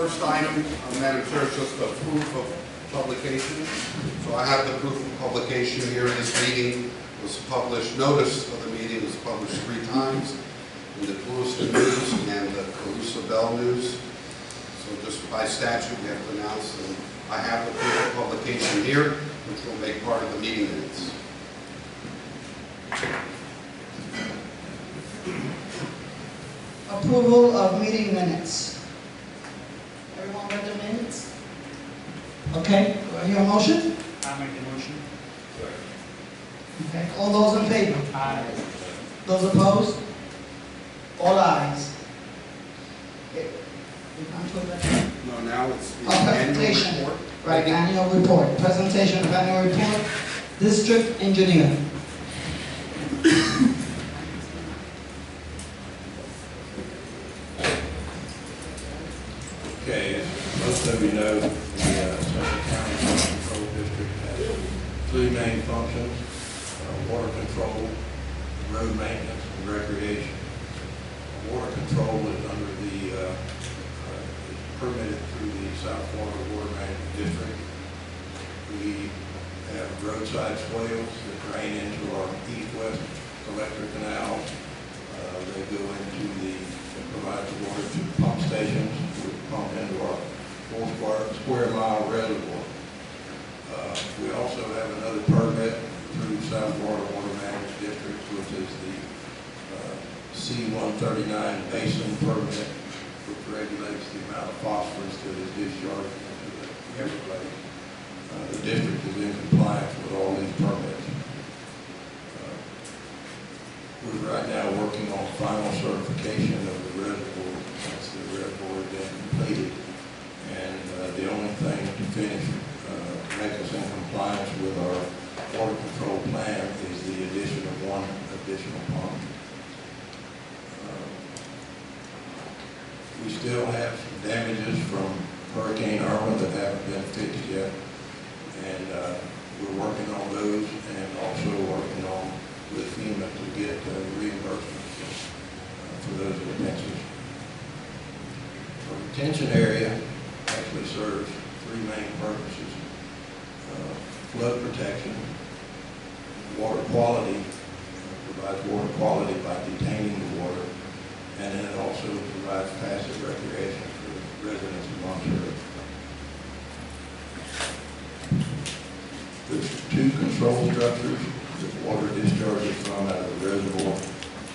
first item, Madam Chair, is just a proof of publication. So I have the proof of publication here. This meeting was published, notice of the meeting was published 3 times in the Colusa News and the Colusa Bell News. So just by statute, we have to announce, and I have the proof of publication here, which will make part of the meeting minutes. Approval of meeting minutes. Everyone read the minutes? Okay, do I hear a motion? I make the motion. Okay, all those in favor? Aye. Those opposed? All ayes. Okay. No, now it's the Presentation. annual report. Right, annual report. Presentation of annual report. District engineer. Okay, as most of you know, the Suffolk County Water Control District has 3 main functions: water control, road maintenance, and recreation. Water control is under the is permitted through the South Florida Water Management District. We have roadside swales that drain into our east-west collector canals. They go into provide the water to pump stations, which pump into our 4 square mile reservoir. We also have another permit through South Florida Water Management District, which is the C-139 basin permit, which regulates the amount of phosphorus that is discharged into the Everglades. The district is in compliance with all these permits. We're right now working on final certification of the reservoir. Once the reservoir has been completed, and the only thing to finish, make us in compliance with our water control plan is the addition of 1 additional pump. We still have some damages from Hurricane Irma that haven't been fixed yet, and we're working on those, and also working on with FEMA to get reimbursement for those expenses. Our retention area actually serves 3 main purposes: flood protection, water quality, provides water quality by detaining the water, and then it also provides passive recreation for residents of Monterey. There's 2 control structures that water discharges from out of the reservoir.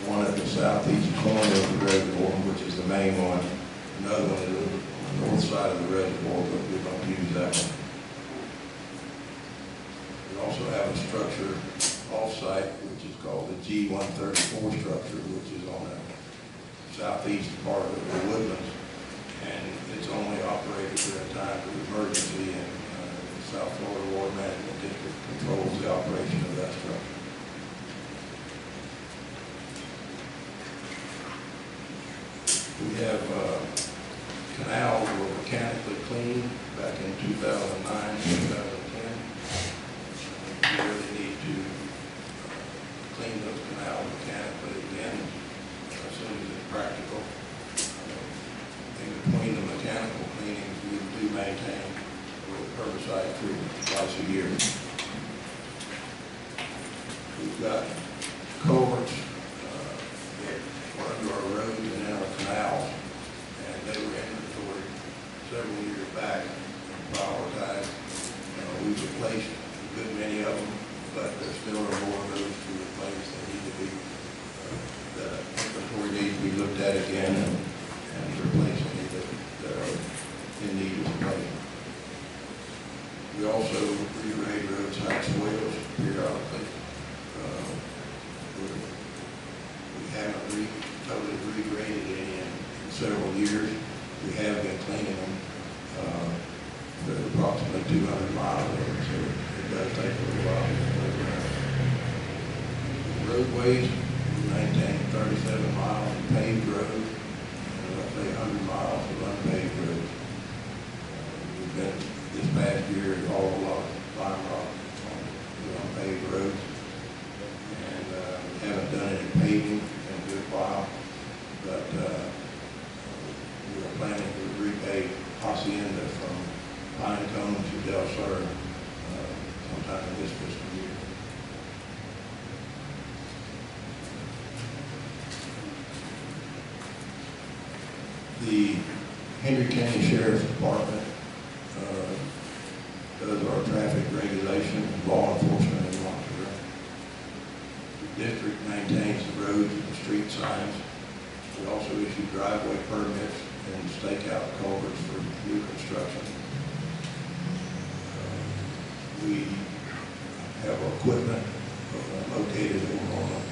One at the southeast corner of the reservoir, which is the main one. Another one is on the north side of the reservoir, but we don't use that one. We also have a structure off-site, which is called the G-134 structure, which is on the southeast part of the woodlands, and it's only operated during times of emergency, and the South Florida Water Management District controls the operation of that structure. We have canals were mechanically cleaned back in 2009, 2010. We really need to clean those canals mechanically again as soon as it's practical. In between the mechanical cleanings, we do maintain with herbicide treatment twice a year. We've got culverts that are under our roads and in our canals, and they were inventoried several years back and prioritized. We've replaced a good many of them, but there still are more of those to replace that need to be, the inventory needs to be looked at again and replace any that are in need of replacement. We also regrade roadside swales periodically. We haven't totally regraded any in several years. We have been cleaning them. They're approximately 200 miles over, so it does take a little while to move around. Roadways, we maintain 37 miles of paved roads and roughly 100 miles of unpaved roads. We've been this past year all a lot of lime rock on the unpaved roads, and we haven't done any paving in a good while, but we are planning to repave The Henry County Sheriff's Department does our traffic regulation, law enforcement in Roxborough. The district maintains the roads and the street signs. We also issue driveway permits and stake out culverts for new construction. We have equipment located on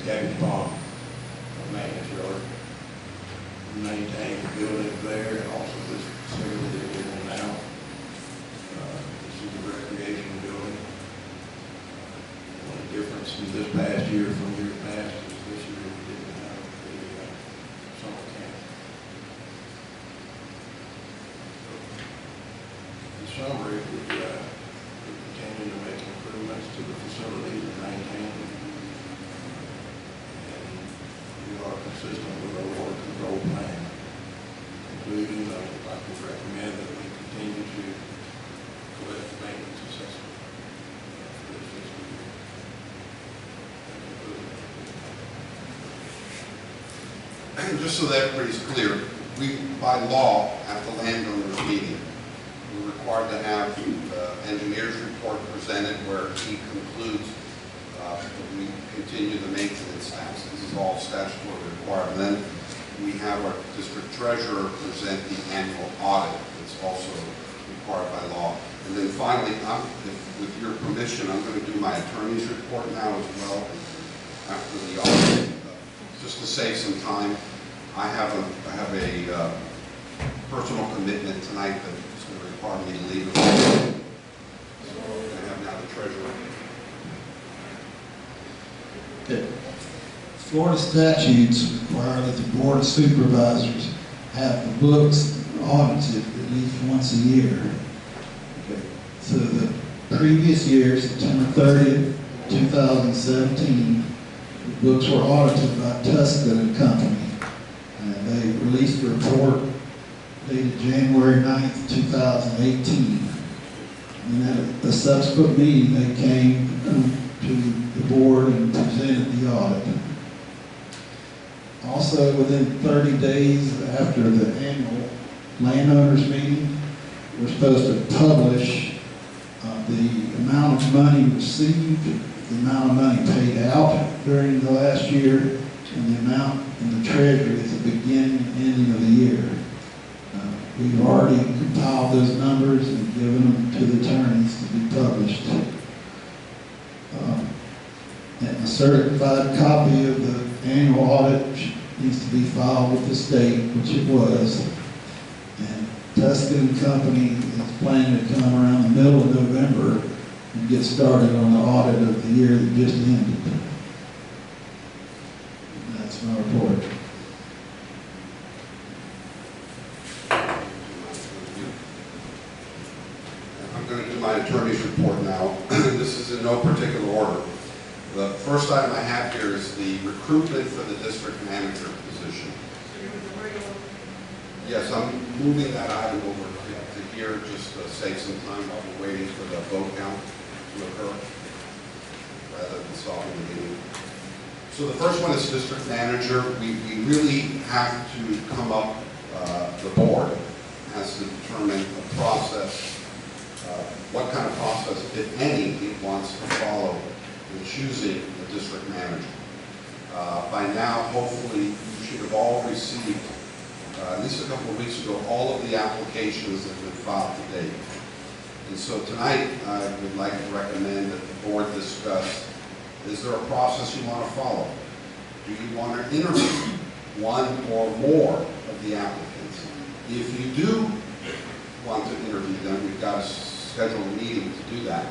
Cabbage Pond maintenance yard. We maintain the buildings there and also this facility that we're in now. This is the recreation building. The difference in this past year from years past is this year we didn't have the summer camp. In summary, we continue to make improvements to the facilities and maintain them. And we are consistent with our water control plan. Including, I would recommend that we continue to collect maintenance assessment for this fiscal year. And just so that everybody's clear, we, by law, at the landowners meeting, we're required to have the engineer's report presented where he concludes that we continue the maintenance tasks. This is all statutory required. And then we have our district treasurer present the annual audit. It's also required by law. And then finally, with your permission, I'm going to do my attorney's report now as well after the audit. Just to save some time, I have a personal commitment tonight that is going to require me to leave. So I have now the treasurer. Okay. Florida statutes require that the Board of Supervisors have the books audited at least once a year. Okay. So the previous year, September 30th, 2017, the books were audited by Tuscan and Company. And they released a report dated January 9th, 2018. And at the subsequent meeting, they came to the board and presented the audit. Also, within 30 days after the annual landowners meeting, we're supposed to publish the amount of money received, the amount of money paid out during the last year, and the amount in the treasury at the beginning and ending of the year. We've already compiled those numbers and given them to the attorneys to be published. And a certified copy of the annual audit needs to be filed with the state, which it was. And Tuscan Company is planning to come around the middle of November and get started on the audit of the year that just ended. And that's my report. I'm going to do my attorney's report now. This is in no particular order. The first item I have here is the recruitment for the district manager position. Yes, I'm moving that item over to here just to save some time while we're waiting for the vote count to occur, rather than solving the meeting. So the first one is district manager. We really have to come up, the board has to determine a process, what kind of process, if any, it wants to follow in choosing a district manager. By now, hopefully, you should have all received, at least a couple of weeks ago, all of the applications that have been filed to date. And so tonight, I would like to recommend that the board discuss, is there a process you want to follow? Do you want to interview one or more of the applicants? If you do want to interview them, we've got to schedule a meeting to do that.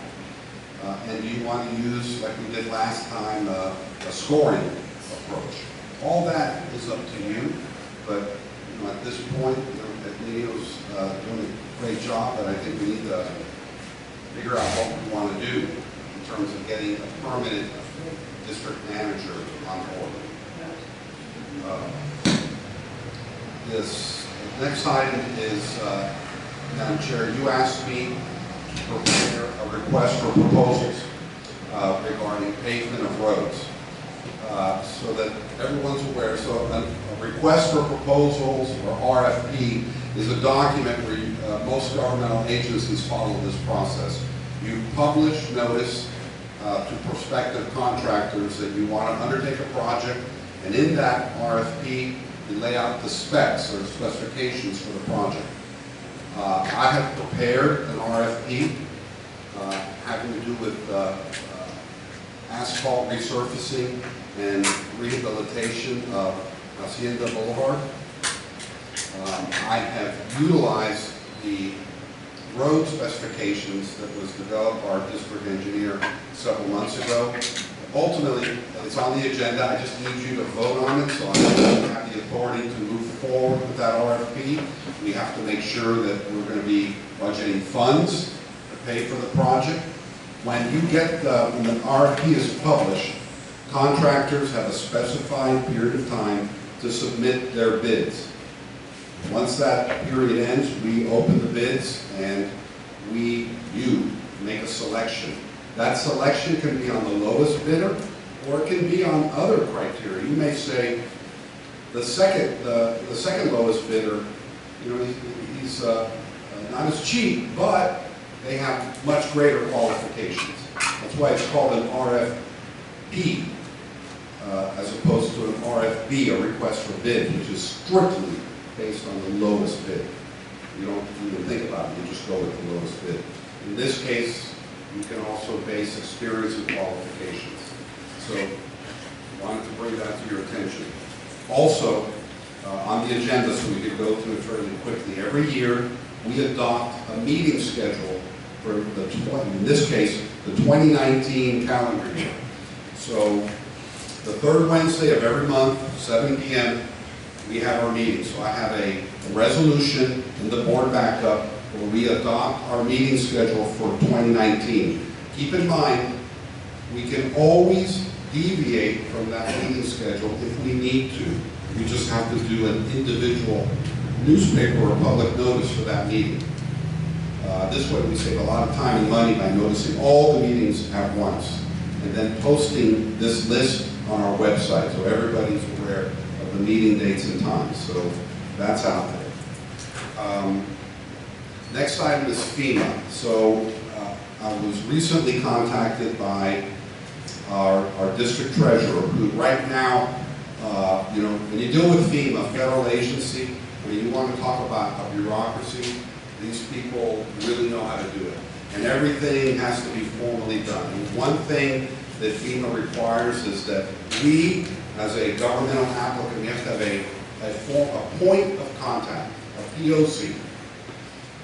And do you want to use, like we did last time, a scoring approach? All that is up to you, but at this point, Neo's doing a great job, but I think we need to figure out what we want to do in terms of getting a permanent district manager on board. This next item is, Madam Chair, you asked me to prepare a request for proposals regarding pavement of roads, so that everyone's aware. So a request for proposals, or RFP, is a document where most governmental agencies follow this process. You publish notice to prospective contractors that you want to undertake a project, and in that RFP, you lay out the specs or specifications for the project. I have prepared an RFP having to do with asphalt resurfacing and rehabilitation of Hacienda Boulevard. I have utilized the road specifications that was developed by our district engineer several months ago. Ultimately, it's on the agenda. I just need you to vote on it, so I have the authority to move forward with that RFP. We have to make sure that we're going to be budgeting funds to pay for the project. When you get when the RFP is published, contractors have a specified period of time to submit their bids. Once that period ends, we open the bids and you make a selection. That selection can be on the lowest bidder, or it can be on other criteria. You may say the second lowest bidder, you know, he's not as cheap, but they have much greater qualifications. That's why it's called an RFP, as opposed to an RFB, a request for bid, which is strictly based on the lowest bid. You don't even think about it, you just go with the lowest bid. In this case, you can also base experience and qualifications. So, I wanted to bring that to your attention. Also, on the agenda, so we could go through it fairly quickly, every year we adopt a meeting schedule for in this case, the 2019 calendar year. So, the third Wednesday of every month, 7 p.m., we have our meeting. So I have a resolution in the board backup where we adopt our meeting schedule for 2019. Keep in mind, we can always deviate from that meeting schedule if we need to. We just have to do an individual newspaper or public notice for that meeting. This way we save a lot of time and money by noticing all the meetings at once and then posting this list on our website so everybody's aware of the meeting dates and times. So that's out there. Next item is FEMA. So I was recently contacted by our district treasurer, who right now, you know, when you deal with FEMA, federal agency, when you want to talk about a bureaucracy, these people really know how to do it. And everything has to be formally done. And one thing that FEMA requires is that we, as a governmental applicant, we have to have a point of contact, a POC.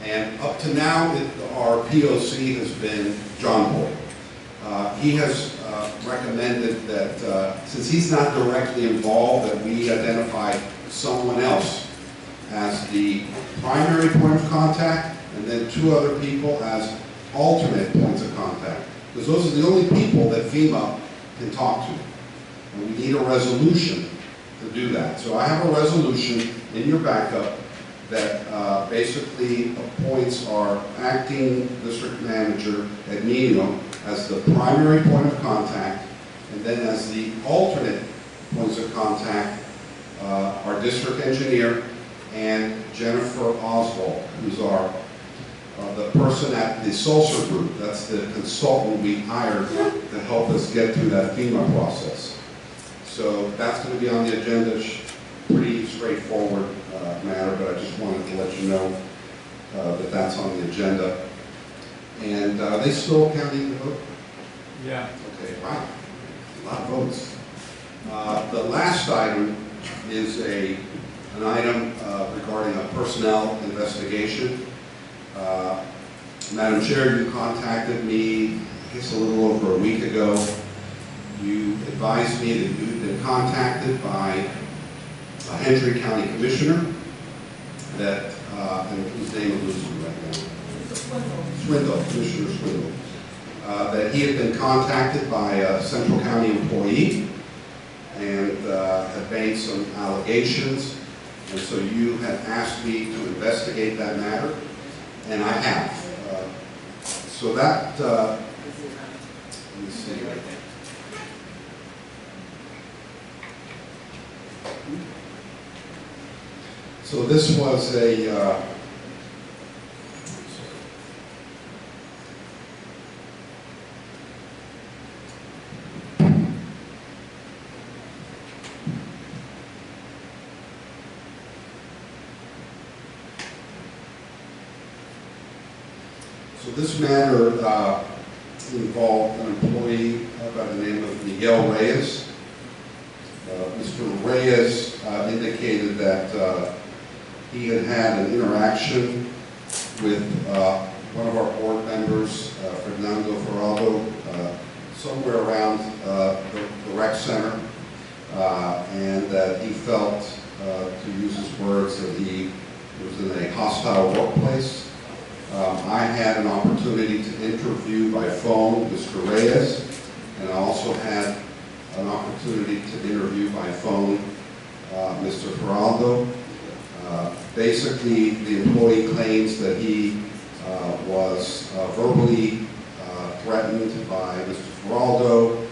And up to now, our POC has been John Boyd. He has recommended that since he's not directly involved, that we identify someone else as the primary point of contact, and then 2 other people as alternate points of contact. Because those are the only people that FEMA can talk to. And we need a resolution to do that. So I have a resolution in your backup that basically appoints our acting district manager, Edminio, as the primary point of contact, and then as the alternate points of contact, our district engineer and Jennifer Oswald, who's the person at the Sulzer Group. That's the consultant we hired to help us get through that FEMA process. So that's going to be on the agenda. Pretty straightforward matter, but I just wanted to let you know that that's on the agenda. And are they still counting the vote? Yeah. Okay, wow, a lot of votes. The last item is an item regarding a personnel investigation. Madam Chair, you contacted me, I guess a little over a week ago. You advised me that you've been contacted by a Hendry County Commissioner that, and whose name eludes me right now. Swindle, Commissioner Swindle. That he had been contacted by a Central County employee and had made some allegations. And so you had asked me to investigate that matter, and I have. So that, let me see. So this was a, so this matter involved an employee by the name of Miguel Reyes. Mr. Reyes indicated that he had had an interaction with one of our board members, Fernando Ferraldo, somewhere around the rec center, and that he felt, to use his words, that he was in a hostile workplace. I had an opportunity to interview by phone Mr. Reyes, and I also had an opportunity to interview by phone Mr. Ferraldo. Basically, the employee claims that he was verbally threatened by Mr. Ferraldo,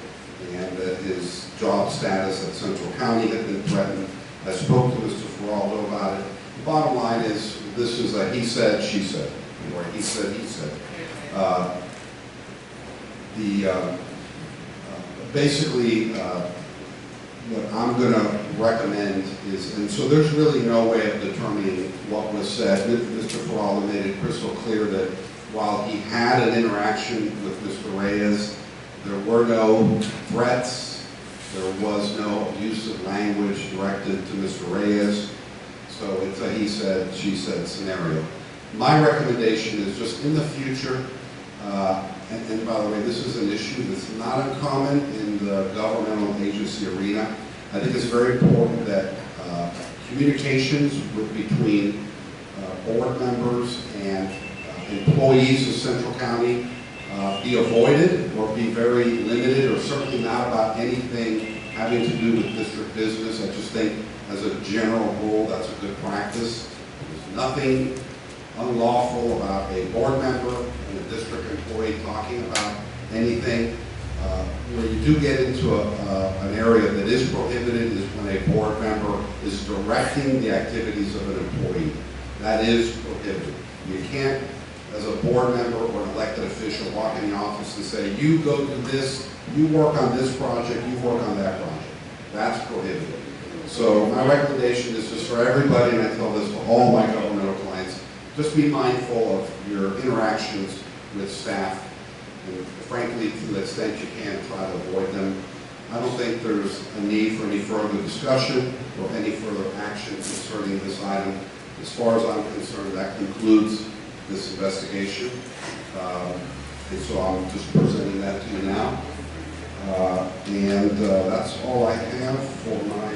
and that his job status at Central County had been threatened. I spoke to Mr. Ferraldo about it. The bottom line is, this is a he said, she said, or he said, he said. Basically, what I'm going to recommend is, and so there's really no way of determining what was said. Mr. Ferraldo made it crystal clear that while he had an interaction with Mr. Reyes, there were no threats, there was no abusive language directed to Mr. Reyes. So it's a he said, she said scenario. My recommendation is just in the future, and by the way, this is an issue that's not uncommon in the governmental agency arena. I think it's very important that communications between board members and employees of Central County be avoided or be very limited, or certainly not about anything having to do with district business. I just think as a general rule, that's a good practice. There's nothing unlawful about a board member and a district employee talking about anything. Where you do get into an area that is prohibited is when a board member is directing the activities of an employee. That is prohibited. You can't, as a board member or an elected official, walk in the office and say, you go do this, you work on this project, you work on that project. That's prohibited. So my recommendation is just for everybody, and I tell this to all my governmental clients, just be mindful of your interactions with staff, and frankly, to the extent you can, try to avoid them. I don't think there's a need for any further discussion or any further action concerning this item. As far as I'm concerned, that concludes this investigation. And so I'm just presenting that to you now. That's all I have for my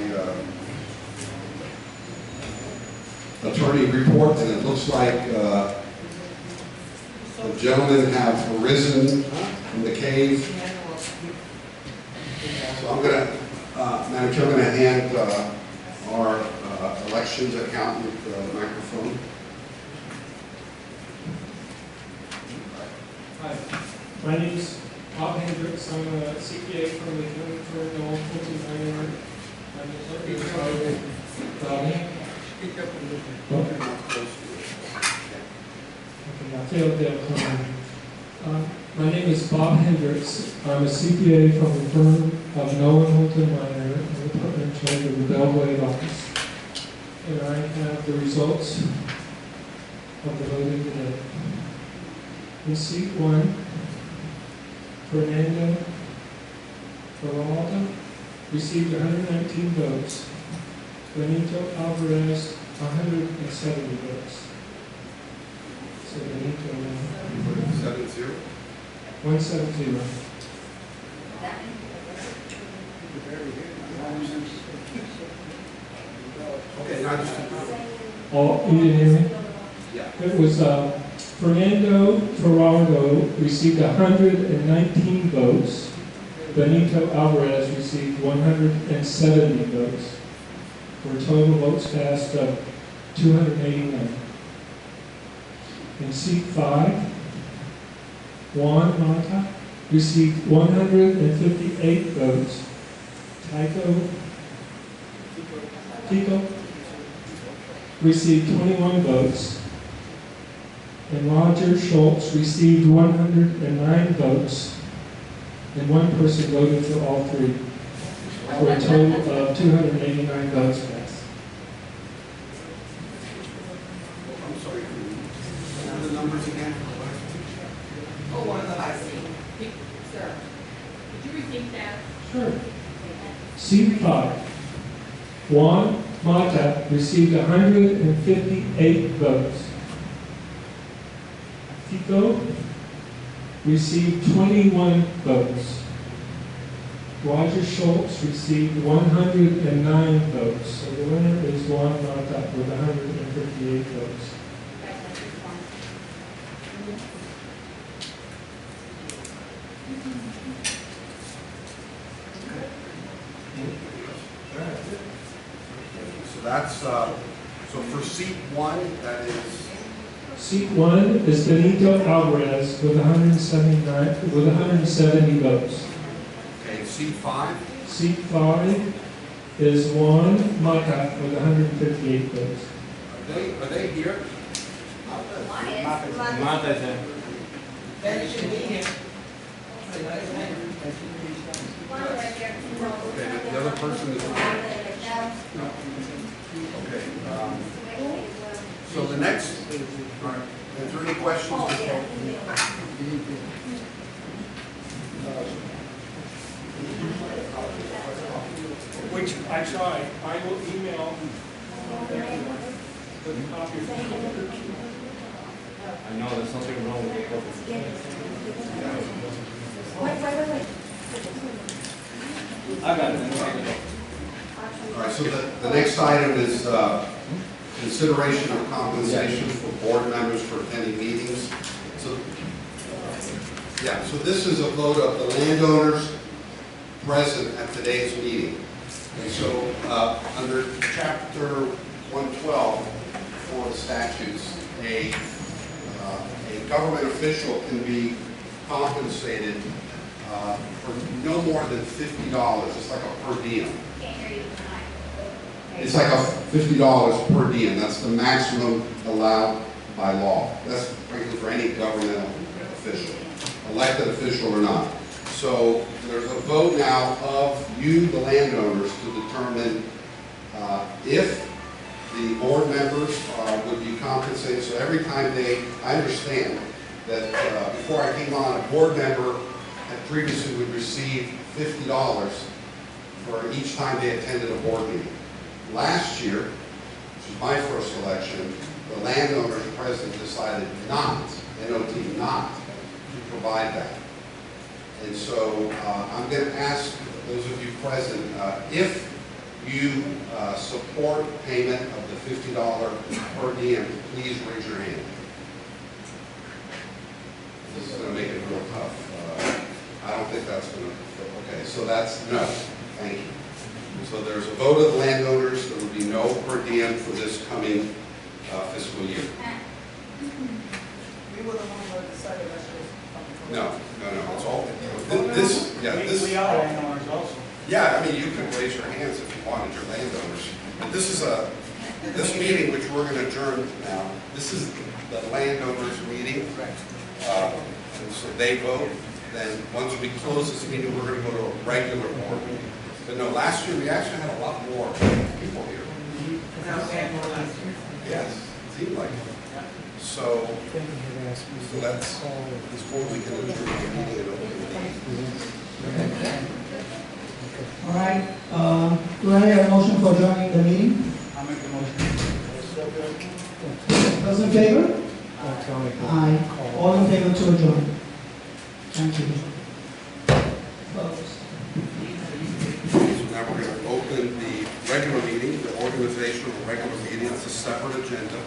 attorney report, and it looks like the gentlemen have arisen from the cave. So I'm going to, Madam Chair, I'm going to hand our elections accountant the microphone. Hi, my name is Bob Hendricks. I'm a CPA from the county firm Noel Fulton Iron. I'm the partner of Speak up a little bit. Okay, I failed that. My name is Bob Hendricks. I'm a CPA from the firm of Noel Fulton Iron. I'm the partner in charge of the Bellway office. And I have the results of the voting today. In seat 1, Fernando Ferraldo received 119 votes. Benito Alvarez, 170 votes. So Benito, 7-0. 170. Okay, now just. Oh, you didn't hear me? Yeah. It was Fernando Ferraldo received 119 votes. Benito Alvarez received 170 votes. For a total votes cast of 289. In seat 5, Juan Mata received 158 votes. Tico received 21 votes, and Roger Schultz received 109 votes, and one person voted for all three, for a total of 289 votes cast. I'm sorry, what are the numbers again? Oh, one of the I see. Sir, could you repeat that? Sure. Seat 5. Juan Mata received 158 votes. Tico received 21 votes. Roger Schultz received 109 votes. So the winner is Juan Mata with 158 votes. So that's, so for seat 1, that is, Seat 1 is Benito Alvarez with 170 votes. okay, seat 5, Seat 5 is Juan Mata with 158 votes. are they here? That should be here. Okay, the other person is, okay. So the next, all right, is there any questions? Which I tried. I will email everyone the copy of the I know there's something wrong with the I got it. All right, so the next item is consideration of compensation for board members for attending meetings. So, yeah, so this is a vote of the landowners present at today's meeting. And so, under Chapter 112 for the statutes, a government official can be compensated for no more than $50. It's like a per diem. It's like a $50 per diem. That's the maximum allowed by law. That's frankly for any governmental official, elected official or not. So there's a vote now of you, the landowners, to determine if the board members would be compensated. So every time I understand that before I came on, a board member had previously would receive $50 for each time they attended a board meeting. Last year, which was my first election, the landowners present decided not, N-O-T, not to provide that. And so I'm going to ask those of you present, if you support payment of the $50 per diem, please raise your hand. This is going to make it real tough. I don't think that's going to, okay, so that's no. Thank you. So there's a vote of the landowners. There will be no per diem for this coming fiscal year. We were the ones who decided that's just. No, it's all, this, yeah, this. We are landowners also. Yeah, I mean, you can raise your hands if you wanted, your landowners. But this is this meeting, which we're going to adjourn now, this is the landowners meeting. And so they vote. Then once we close this meeting, we're going to go to a regular board meeting. But no, last year we actually had a lot more people here. Yes, it seemed like it. So that's, this board we can adjourn the meeting and open the meeting. All right, do I hear a motion for adjourning the meeting? I'll make the motion. Those in favor? Aye. All in favor to adjourn? Thank you. Opposed? So now we're going to open the regular meeting, the organizational regular meeting. It's a separate agenda.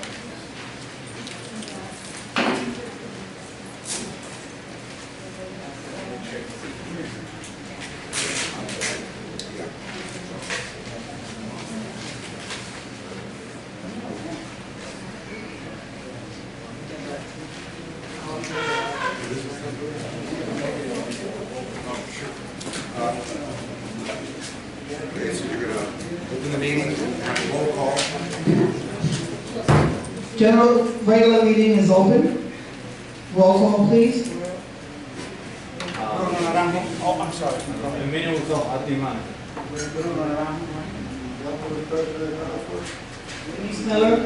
Okay, so you're going to open the meeting, have a roll call. General regular meeting is open. Roll call, please. Bruno Naranjo. Oh, I'm sorry. El meeting was on, at the man. Bruno Naranjo. Denise Miller.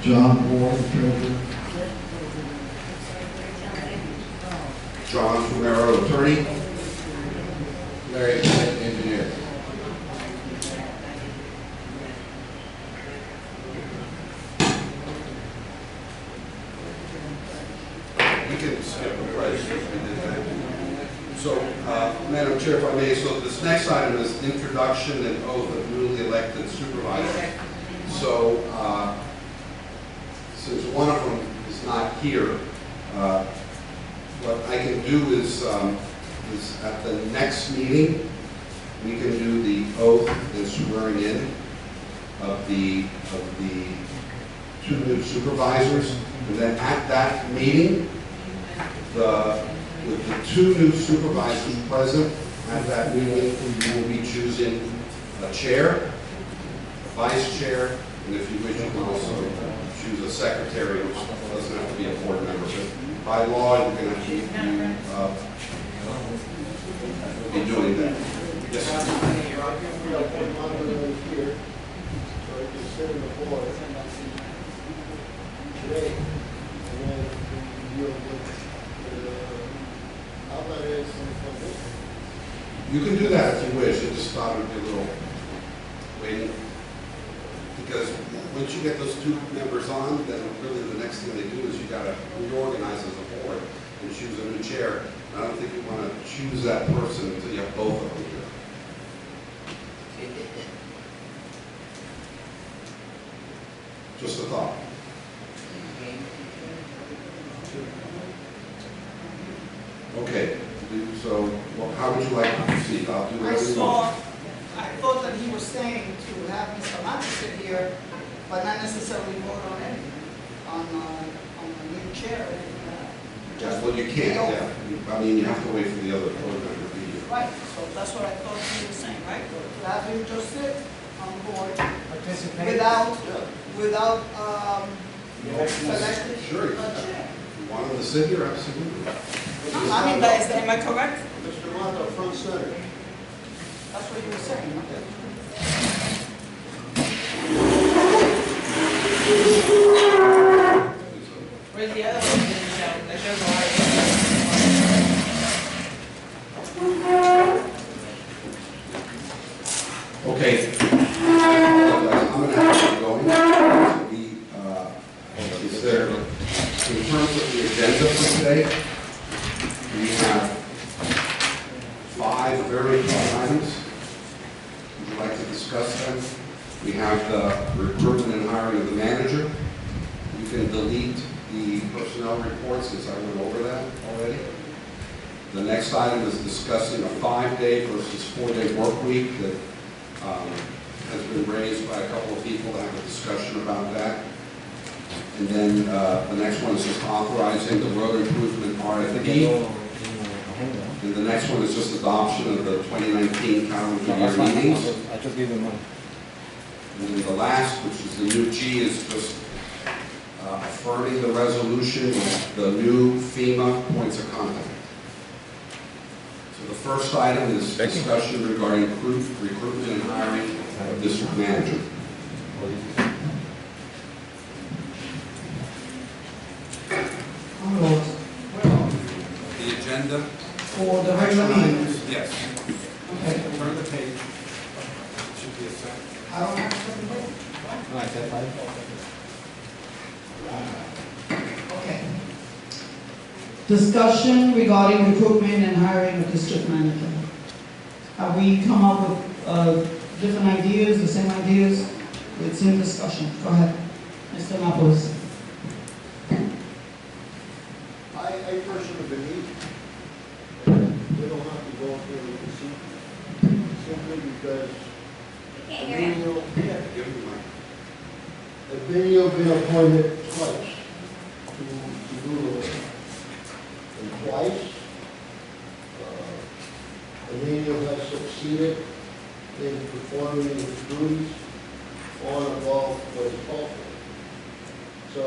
John Ward, treasurer. John Romero, attorney. Larry Smith, engineer. We can skip the price if we did that. So, Madam Chair, if I may, so this next item is introduction and oath of newly elected supervisors. So, since one of them is not here, what I can do is at the next meeting, we can do the oath and swearing in of the two new supervisors. And then at that meeting, with the two new supervisors present at that meeting, we will be choosing a chair, a vice chair, and if you wish, you can also choose a secretary, which doesn't have to be a board member. But by law, you're going to be doing that. Yes. You can do that if you wish. I just thought it would be a little waiting. Because once you get those two members on, then really the next thing they do is you got to reorganize as a board and choose a new chair. I don't think you want to choose that person until you have both of them here. Just a thought. Okay, so how would you like to proceed? I'll do I everything. I thought that he was saying to have Mr. Matos sit here, but not necessarily vote on it, on the new chair. Just what you can't, yeah. I mean, you have to wait for the other board member to be here. Right, so that's what I thought he was saying, right? To have him just sit on the board Participate. without selecting Sure, a you can. chair. You want them to sit here? Absolutely. No, I mean, am I correct? Mr. Mato, front center. That's what you were saying, okay? Where's the other one? That shows Okay. I'm going to have to go. Is there, in terms of the agenda for today, we have 5 very important items. Would you like to discuss them? We have the recruitment and hiring of the manager. You can delete the personnel report since I went over that already. The next item is discussing a 5-day versus 4-day work week that has been raised by a couple of people to have a discussion about that. And then the next one is just authorizing the road improvement RFP. And the next one is just adoption of the 2019 calendar year meetings. I just gave them money. And then the last, which is the new G, is just affirming the resolution with the new FEMA points of contact. So the first item is discussion regarding recruitment and hiring of district manager. The agenda? For the regular meeting. Yes. Okay. Turn the page. Should be a second. I don't have something. No, I said 5. Okay. Discussion regarding recruitment and hiring of district manager. Have we come up with different ideas, the same ideas? It's in discussion. Go ahead. Mr. Mappos. I personally believe we don't have to go through the procedure simply because Emilio been appointed twice to do the work. And twice, Emilio has succeeded in performing his duties on and above what is called for. So,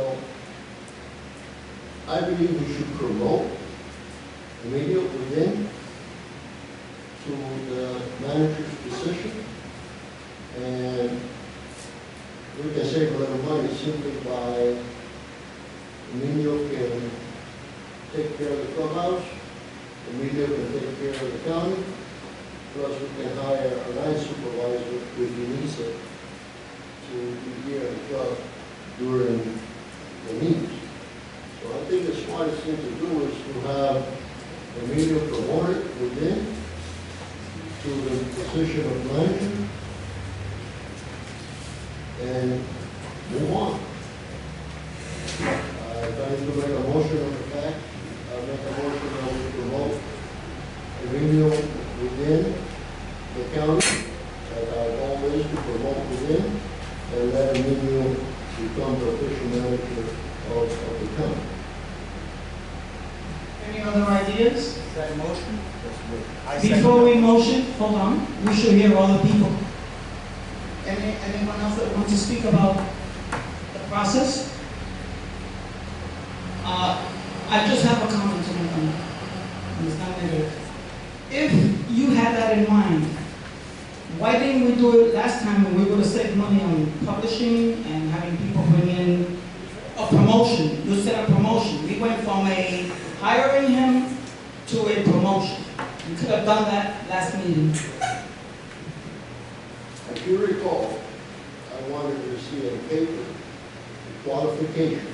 I believe we should promote Emilio within to the manager's position, and we can save a little money simply by Emilio can take care of the clubhouse, Emilio can take care of the county, plus we can hire a line supervisor if he needs it to be here at the club during the meetings. So I think the smartest thing to do is to have Emilio promoted within to the position of manager and move on. I'm trying to make a motion on the fact, I'll make a motion that we promote Emilio within the county, as our goal is to promote within, and let Emilio become the official manager of the county. Any other ideas? Is that a motion? I second Before we it. motion, hold on, we should hear all the people. Anyone else that wants to speak about the process? I just have a comment to make on it, and it's not negative. If you had that in mind, why didn't we do it last time when we would have saved money on publishing and having people bring in a promotion? You said a promotion. We went from a hiring him to a promotion. We could have done that last meeting. If you recall, I wanted to see a paper qualification.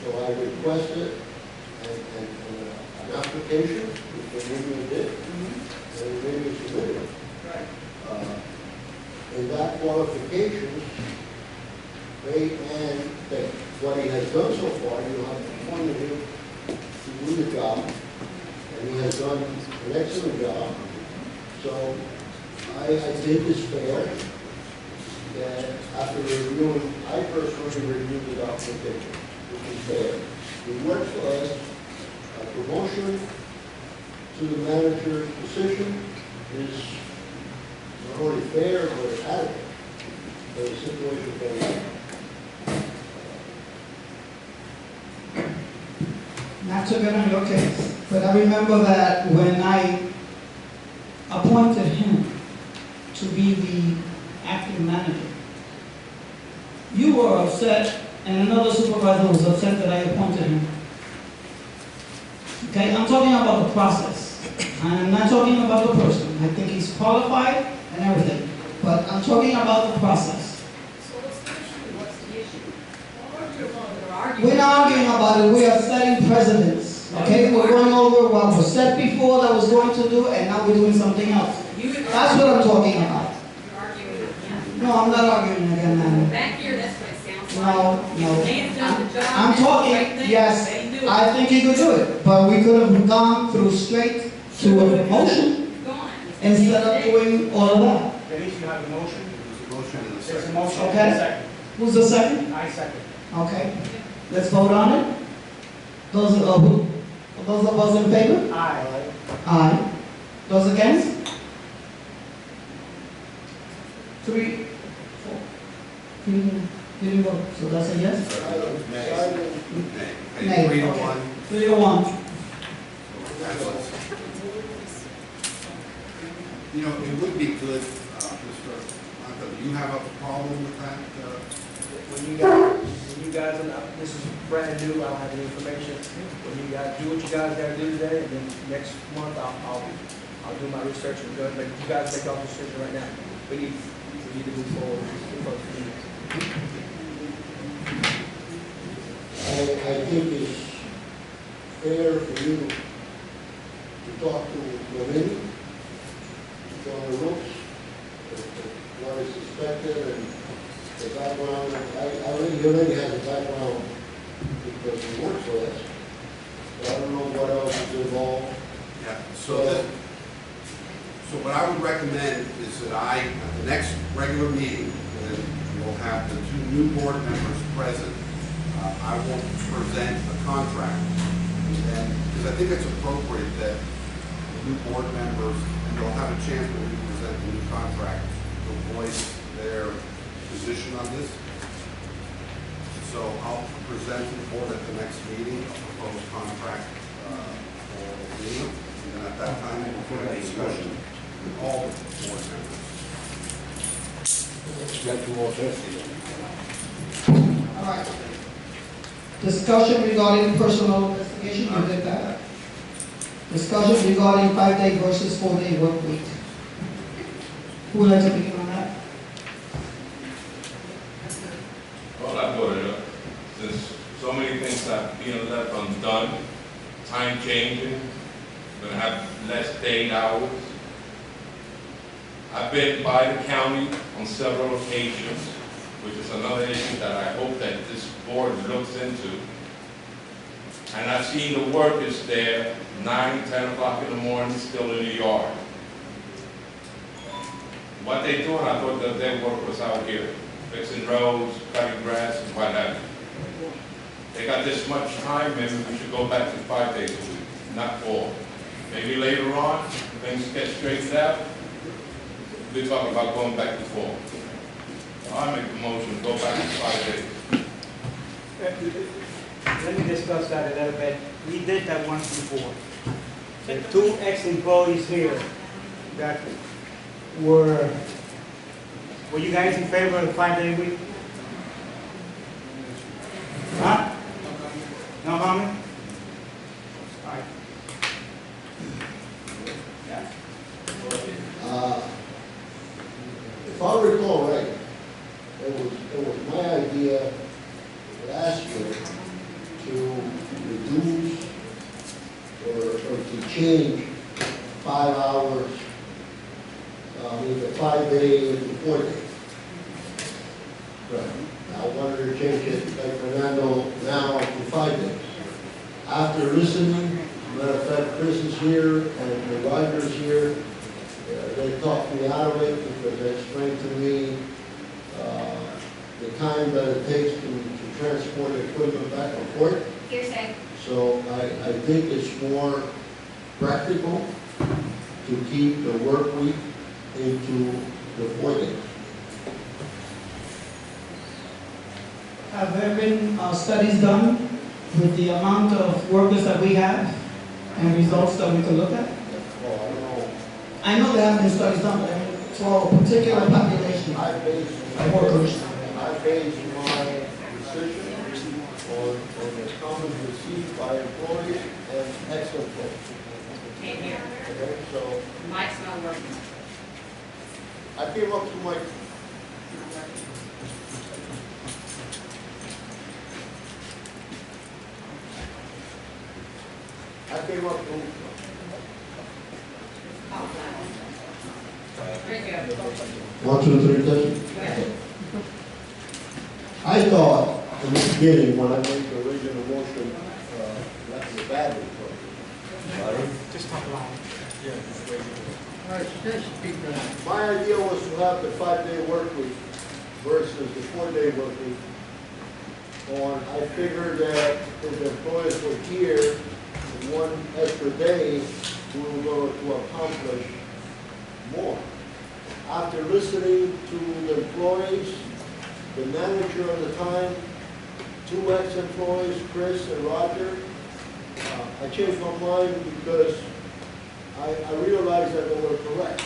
So I requested an application, which Emilio did, and Emilio submitted it. In that qualification, and that what he has done so far, you have appointed him to do the job, and he has done an excellent job. So I think it's fair that after reviewing, I personally reviewed the documentation, which is fair. It works for us. A promotion to the manager's position is not only fair, but adequate for the situation that we have. Not to get on your case, but I remember that when I appointed him to be the acting manager, you were upset, and another supervisor was upset that I appointed him. Okay, I'm talking about the process. I'm not talking about the person. I think he's qualified and everything, but I'm talking about the process. So what's the issue? What's the issue? What are you arguing? We're not arguing about it. We are setting precedents. Okay, we're going over what was said before that was going to do, and now we're doing something else. That's what I'm talking about. You're arguing again. No, I'm not arguing again, madam. Back here, that's what it sounds like. No. The man's done the job. I'm That's the talking, right thing. yes, They knew it. I think he could do it, but we could have gone through straight to a motion Gone. instead of doing all of that. Denise, you have a motion? There's a motion and a There's a second. motion Okay. and a second. Who's the second? I second. Okay, let's vote on it. Those of us in favor? Aye. Aye. Those against? 3, 4. You didn't vote, so that's a yes? Nay. Nay, 3 to okay. 1. 3 to 1. Passes. You know, it would be good, Mr. Mata, do you have a problem with that? When you guys, this is brand new, I don't have any information. When you guys do what you guys gotta do today, and then next month I'll do my research and go, but you guys make all the decision right now. We need to move forward. I think it's fair for you to talk to Lomini, on the ropes, what is expected and the background. He already has a background because he works for us. But I don't know what else is involved. Yeah, so what I would recommend is that at the next regular meeting, when we'll have the 2 new board members present, I will present a contract. And because I think it's appropriate that the new board members, and they'll have a chance when we present the new contract, voice their position on this. So I'll present to the board at the next meeting a proposed contract for me, and then at that time, we'll have a discussion with all the board members. All right. Discussion regarding personal investigation, you did that. Discussion regarding 5-day versus 4-day work week. Who would like to begin on that? Well, I brought it up. Since so many things are being left undone, time changing, we're gonna have less paid hours. I've been by the county on several occasions, which is another issue that I hope that this board looks into. And I've seen the workers there, 9, 10 o'clock in the morning, still in the yard. What they doing, I thought that their work was out here, fixing roads, cutting grass, and what have you. They got this much time, maybe we should go back to 5 days a week, not 4. Maybe later on, things get straightened out, we're talking about going back to 4. So I make the motion, go back to 5 days. Let me discuss that a little bit. We did that once before. The 2 ex-employees here that were you guys in favor of the 5-day week? Huh? No comment? All right. Yeah. If I recall right, it was my idea last year to reduce or to change 5 hours, with a 5-day into 4 days. Right. I wanted to change it, like Fernando, now to 5 days. After listening, matter of fact, Chris is here and the Rogers here, they talked me out of it because they explained to me the time that it takes to transport equipment back and forth. Hearsay. So I think it's more practical to keep the work week into the 4 days. Have there been studies done with the amount of workers that we have and results that we could look at? Well, I don't know. I know there have been studies done, but I mean, for a particular population I base of workers. my decision on the comments received by employees and ex-employees. Came here. Okay, so Mike's not working. I came up to my, Very good. 1, 2, 3, test. I thought in the beginning when I made the original motion, that was a bad one. Just talk loud. My idea was to have the 5-day work week versus the 4-day work week. I figured that if the employees were here, 1 extra day, we were going to accomplish more. After listening to the employees, the manager at the time, 2 ex-employees, Chris and Roger, I changed my mind because I realized that they were correct.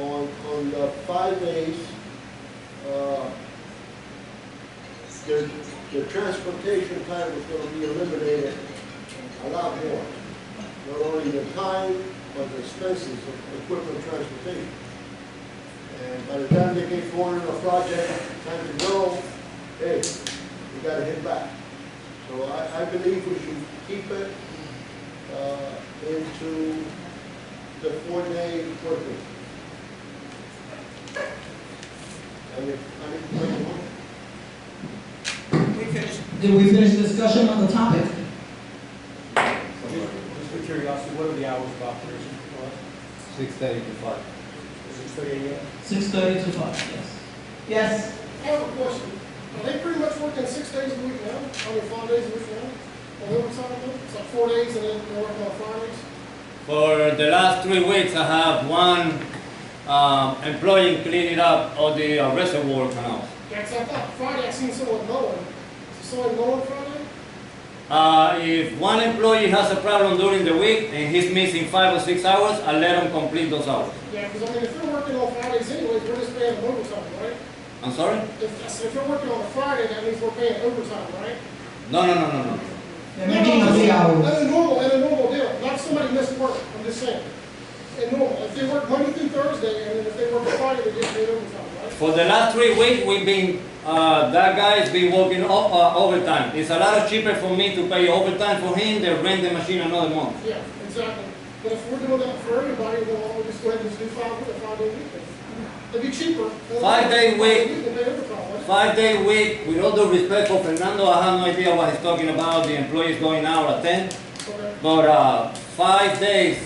On the 5 days, the transportation time was going to be eliminated a lot more. Not only the time, but the expenses of equipment transportation. And by the time they get going on a project, time to go, hey, we got to hit back. So I believe we should keep it into the 4-day work week. Did we finish the discussion on the topic? Just for curiosity, what are the hours of operation for us? 6:30 to 5. 6:30 a.m.? 6:30 to 5, yes. Yes? I have a question. Are they pretty much working 6 days a week now? I mean, 5 days a week now? On overtime, it's like 4 days and then they're working on Fridays? For the last 3 weeks, I have one employee cleaning up all the reservoir canals. Yeah, 'cause I thought Friday I seen someone mowing. Is someone mowing Friday? If one employee has a problem during the week and he's missing 5 or 6 hours, I let him complete those hours. Yeah, because I mean, if they're working on Fridays anyways, we're just paying them overtime, right? I'm sorry? If you're working on a Friday, that means we're paying overtime, right? No. They're making up the hours. In a normal deal, not somebody missed work, I'm just saying. In normal, if they work Monday through Thursday, and then if they work a Friday, they get paid overtime, right? For the last 3 weeks, that guy's been working overtime. It's a lot cheaper for me to pay overtime for him than rent the machine another month. Yeah, exactly. But if we're doing that for everybody, then why don't we just go ahead and just do 5 day week? It'd be cheaper. 5 day week. And pay overtime, right? 5 day week, with all due respect for Fernando, I have no idea what he's talking about, the employees going out at 10. Okay. But 5 days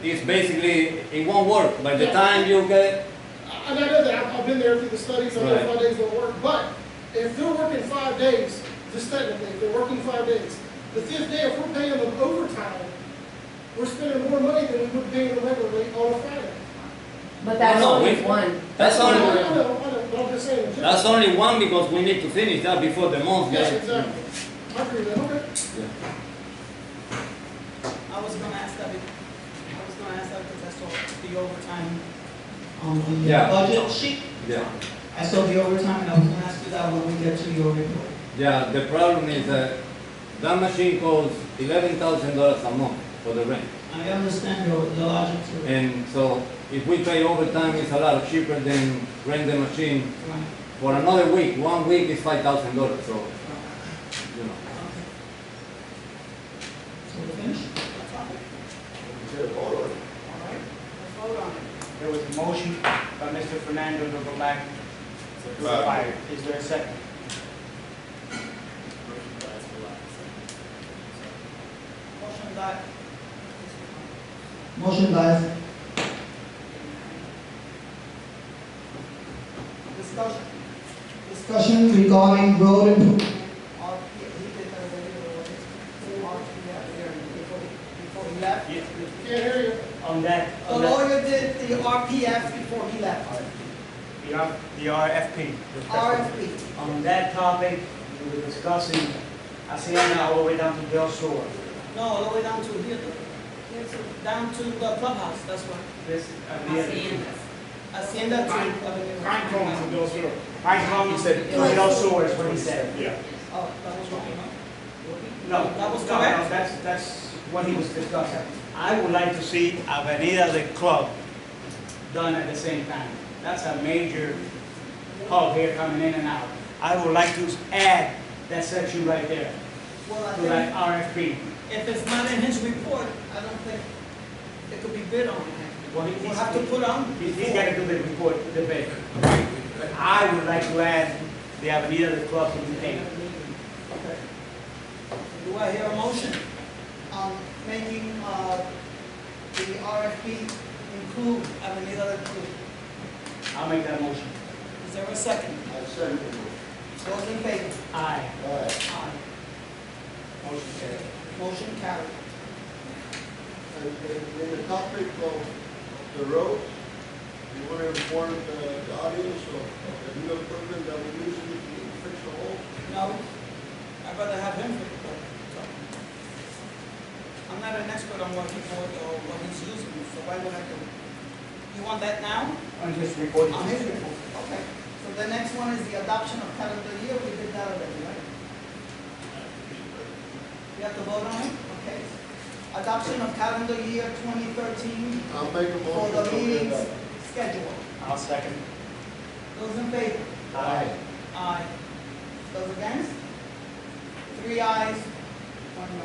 is basically, it won't work. By the time you get, And I know that, I've been there through the studies, I know Right. 5 days don't work, but if they're working 5 days, just technically, if they're working 5 days, the 5th day, if we're paying them overtime, we're spending more money than we would pay them regularly on a Friday. But that's No, only we- one. that's I only, know, but I'm just saying. that's only one because we need to finish that before the month Yes, gets. exactly. I agree with that, okay. I was gonna ask that, because I saw the overtime on the Yeah. budget sheet. Yeah. I saw the overtime, and I was gonna ask you that when we get to your report. Yeah, the problem is that machine costs $11,000 a month for the rent. I understand the logic to it. And so if we pay overtime, it's a lot cheaper than rent the machine Right. for another week. 1 week is $5,000, so, you know. So we're finished? That's all. All right, let's vote on it. There was a motion by Mr. Fernando to go back to the fire. Is there a second? Motion died. Motion dies. Discussion. Discussion regarding road improvement. He did that already, before he left. Yeah. Can't hear you. On that, The lawyer did the RPF before he left. the RFP. RFP. On that topic, we were discussing Hacienda all the way down to Del Sur. No, all the way down to here, down to the clubhouse, that's what. This, Hacienda to. Pine Cones and Bill Stewart. Pine Cones to Del Sur is what he said. Yeah. Oh, that was wrong, No, That was no, correct? that's what he was discussing. I would like to see Avenida del Club done at the same time. That's a major hub here coming in and out. I would like to add that section right there Well, I to that think RFP. if it's not in his report, I don't think it could be bid on. Well, We'll have to put on. He's got to do the report, the bid. But I would like to add the Avenida del Club to the thing. Okay. Do I hear a motion on making, the RFP include Avenida del Club? I'll make that motion. Is there a second? I second the motion. Those in favor? Aye. All right. Aye. Motion carried. Motion carried. And in the topic of the roads, you want to inform the audience of the new equipment that we use to fix the holes? No, I'd rather have him fix it. I'm not an expert on what he's using, so why would I do it? You want that now? On his report. On his report, okay. So the next one is the adoption of calendar year, we did that already, right? You have to vote on it, okay. Adoption of calendar year 2013 I'll make a for motion. the to meetings adopt. schedule. I'll second. Those in favor? Aye. Aye. Those against? 3 ayes, 1 no.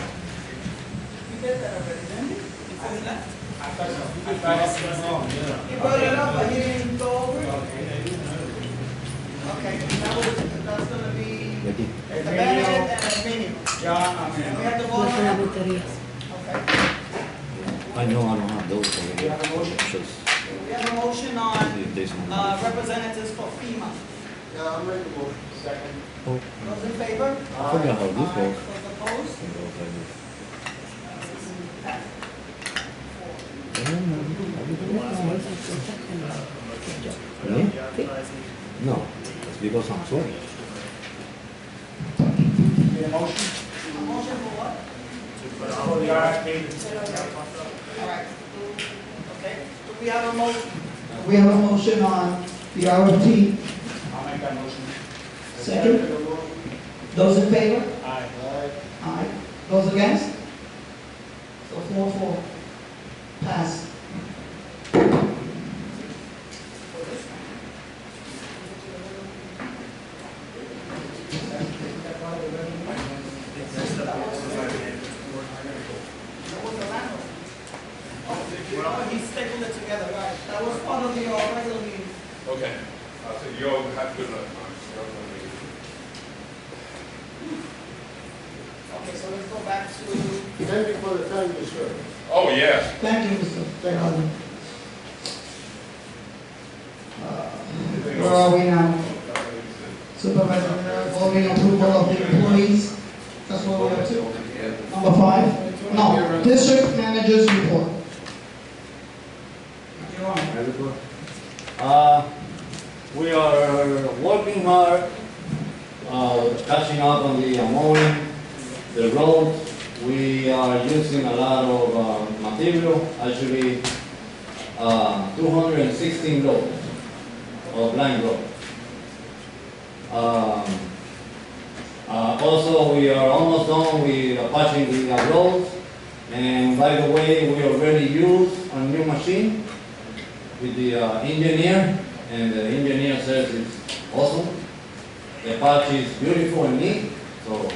You did that already, didn't you? Before he left? You brought it up, but you didn't go over it? Okay, that's gonna be the benefit and the minimum. John, And we have to vote on it? Okay. I know I don't have those. You have a motion? We have a motion on representatives for FEMA. Yeah, I'll make a motion. Second. Those in favor? I forgot how this Aye. goes. Those opposed? It goes like this. Me? No, it's because I'm sorry. Need a motion? A motion for what? For the RFP. All right. Okay, do we have a motion? We have a motion on the RFP. I'll make that motion. Second. Those in favor? Aye. Aye. Those against? So 4-4. Pass. That was the landlord. Oh, he stapled it together, right. That was part of the regular meeting. Okay. I said, you all have good luck. Okay, so let's go back to, Thank you for the time you served. Oh, yes. Thank you, Mr. Ferrari. Where are we now? Supervisor, voting approval of the employees. That's what we're up to. Number 5? No, district managers report. Your Honor. We are working hard, catching up on the mowing, the roads. We are using a lot of material, actually 216 loads of line road. Also, we are almost done with patching the roads. And by the way, we already used a new machine with the engineer, and the engineer says it's awesome. The patch is beautiful and neat, so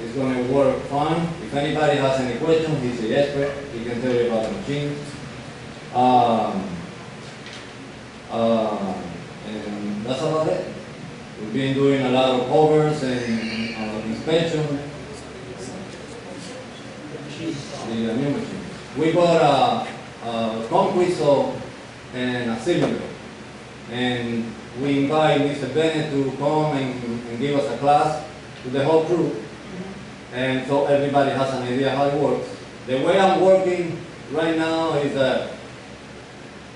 it's going to work fine. If anybody has any questions, he's the expert. He can tell you about the machine. And that's about it. We've been doing a lot of covers and inspection. The new machine. We bought a concrete saw and a cylinder. And we invite Mr. Bennett to come and give us a class to the whole crew. And so everybody has an idea how it works. The way I'm working right now is that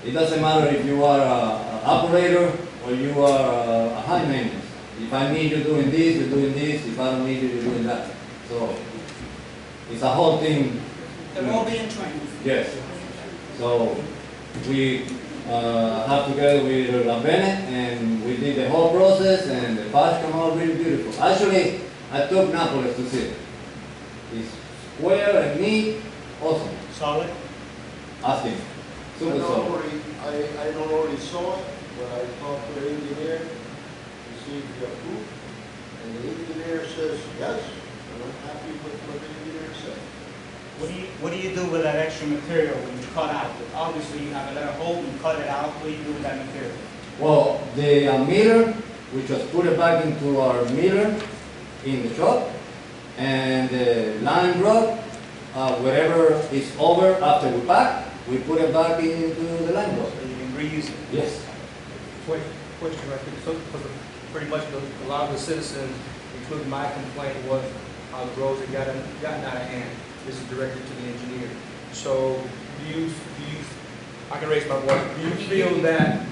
it doesn't matter if you are an operator or you are a high maintenance. If I need you doing this, you're doing this. If I don't need you, you're doing that. So it's a whole thing. they're all being trained. Yes. So we have together with Bennett, and we did the whole process, and the patch came out really beautiful. Actually, I took Naples to see it. It's square and neat, awesome. Solid? Ask him. Super solid. I don't already saw it, but I talked to the engineer to see if he approved. And the engineer says, yes, and I'm happy with what the engineer said. What do you do with that extra material when you cut out? Obviously, you have a little hole, you cut it out. What do you do with that material? Well, the meter, we just put it back into our meter in the truck, and the line rod, whatever is over after we pack, we put it back into the line rod. So you can reuse it? Yes. Question right there. So, pretty much a lot of the citizens, including my complaint, was how the roads had gotten out of hand. This is directed to the engineer. So I can raise my voice. Do you feel that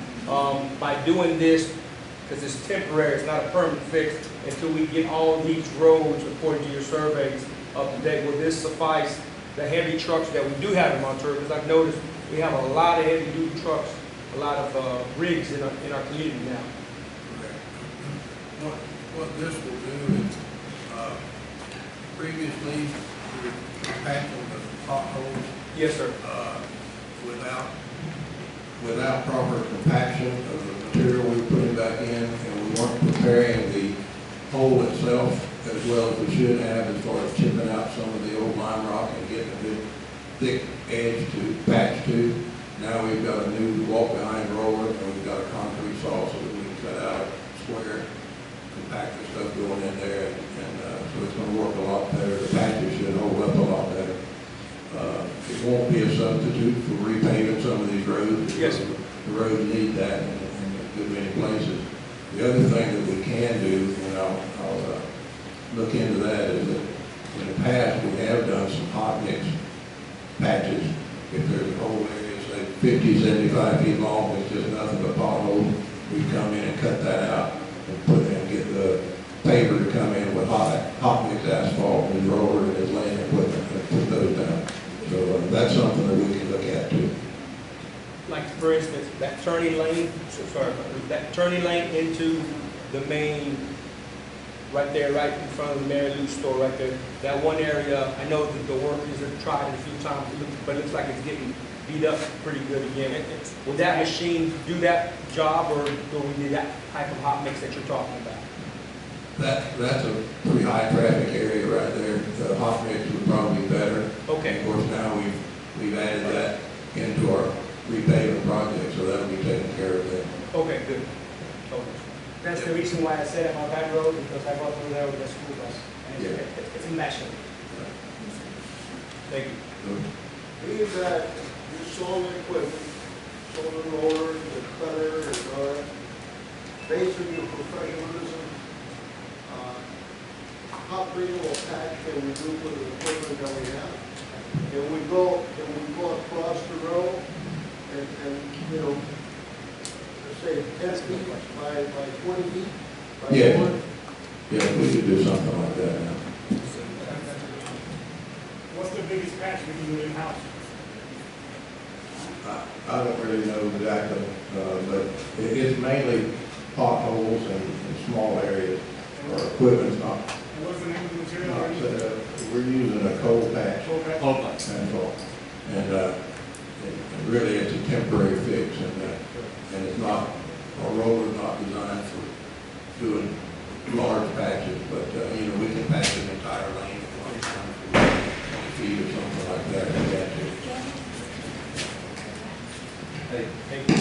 by doing this, because it's temporary, it's not a permanent fix, until we get all these roads, according to your surveys, up to date, will this suffice the heavy trucks that we do have in Monterey? Because I've noticed we have a lot of heavy-duty trucks, a lot of rigs in our community now. What this will do is, previously, we were patching the potholes. Yes, sir. Without proper compaction of the material we were putting back in, and we weren't preparing the hole itself as well as we should have as far as chipping out some of the old lime rock and getting a good thick edge to patch to. Now we've got a new walk-behind roller, and we've got a concrete saw so that we can cut out square, compact the stuff going in there, and so it's going to work a lot better. The patches should hold up a lot better. It won't be a substitute for repaving some of these roads. Yes. The roads need that in a good many places. The other thing that we can do, and I'll look into that, is that in the past, we have done some hot mix patches. If there's a whole area, say 50, 75 feet long, it's just nothing but potholes, we come in and cut that out and put in, get the paver to come in with hot mix asphalt, his roller and his laying equipment, and put those down. So that's something that we can look at too. Like, for instance, that turning lane, that turning lane into the main, right there, right in front of the Mary Lou's store, right there. That one area, I know that the workers have tried it a few times, but it looks like it's getting beat up pretty good again. Will that machine do that job, or do we need that type of hot mix that you're talking about? That's a pretty high traffic area right there. The hot mix would probably be better. Okay. Of course, now we've added that into our repaving project, so that'll be taken care of then. Okay, good. Okay. That's the reason why I said it on that road, because I go through there with the school bus. And it's a mess. Thank you. Being that you sold the equipment, sold the roller, the cutter, and all that, based on your professionalism, how big of a patch can we do with the equipment that we have? Can we go across the road and you know, let's say 10 feet by 20 feet? By Yeah. 40? Yeah, we could do something like that now. What's the biggest patch we can do in-house? I don't really know exactly, but it's mainly potholes and small areas. Our equipment's not. And what's the name of the material? We're using a cold patch. Cold patch. Asphalt. And really, it's a temporary fix, and it's not, our roller's not designed for doing large patches, but, you know, we can patch an entire lane of 20 feet or something like that. If we had to. Hey, thank you.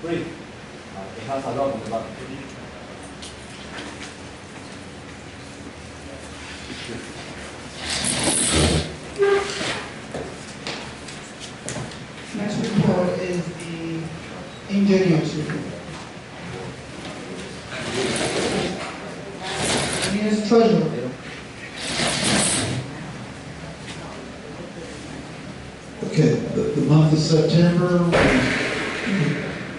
Please, it has a lot in the back. Next report is the engineer's report. Engineer's treasurer. Okay, the month of September, we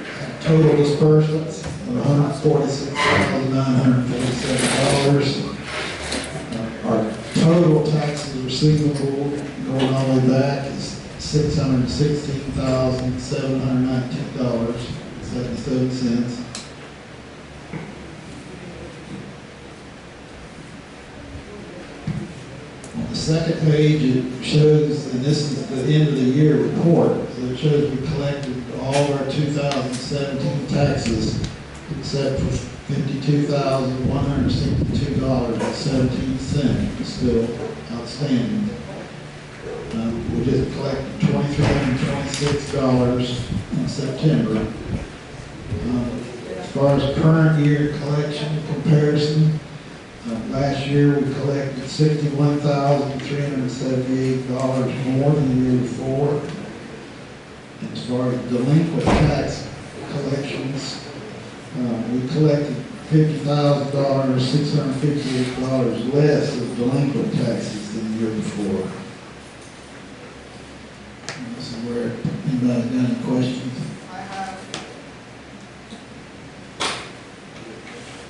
had total disbursements of $146,947. Our total taxes receivable going all the way back is $616,719.77. On the second page, it shows, and this is the end of the year report, so it shows we collected all of our 2017 taxes except for $52,162.17 still outstanding. We just collected $2,326 in September. As far as current year collection comparison, last year we collected $61,378 more than the year before. And as far as delinquent tax collections, we collected $50,000, $658 less of delinquent taxes than the year before. This is where, anybody got any questions? I have,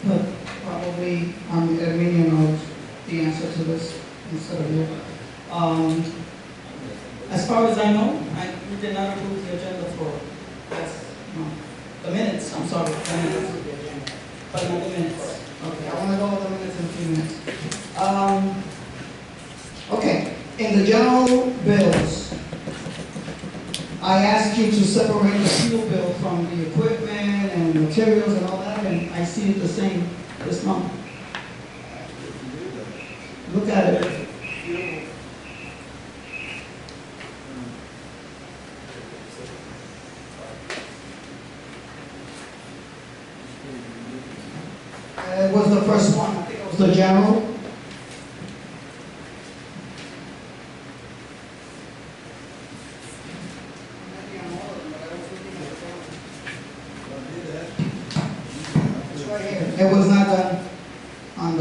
But probably, Armenia knows the answer to this instead of you. As far as I know, we did not approve the agenda for, the minutes, I'm sorry, the minutes. But not the minutes. Okay, I want to go over the minutes in a few minutes. Okay, in the general bills, I asked you to separate the fuel bill from the equipment and materials and all that, and I see it the same this month. Look at it. It was the first one, I think it was the general.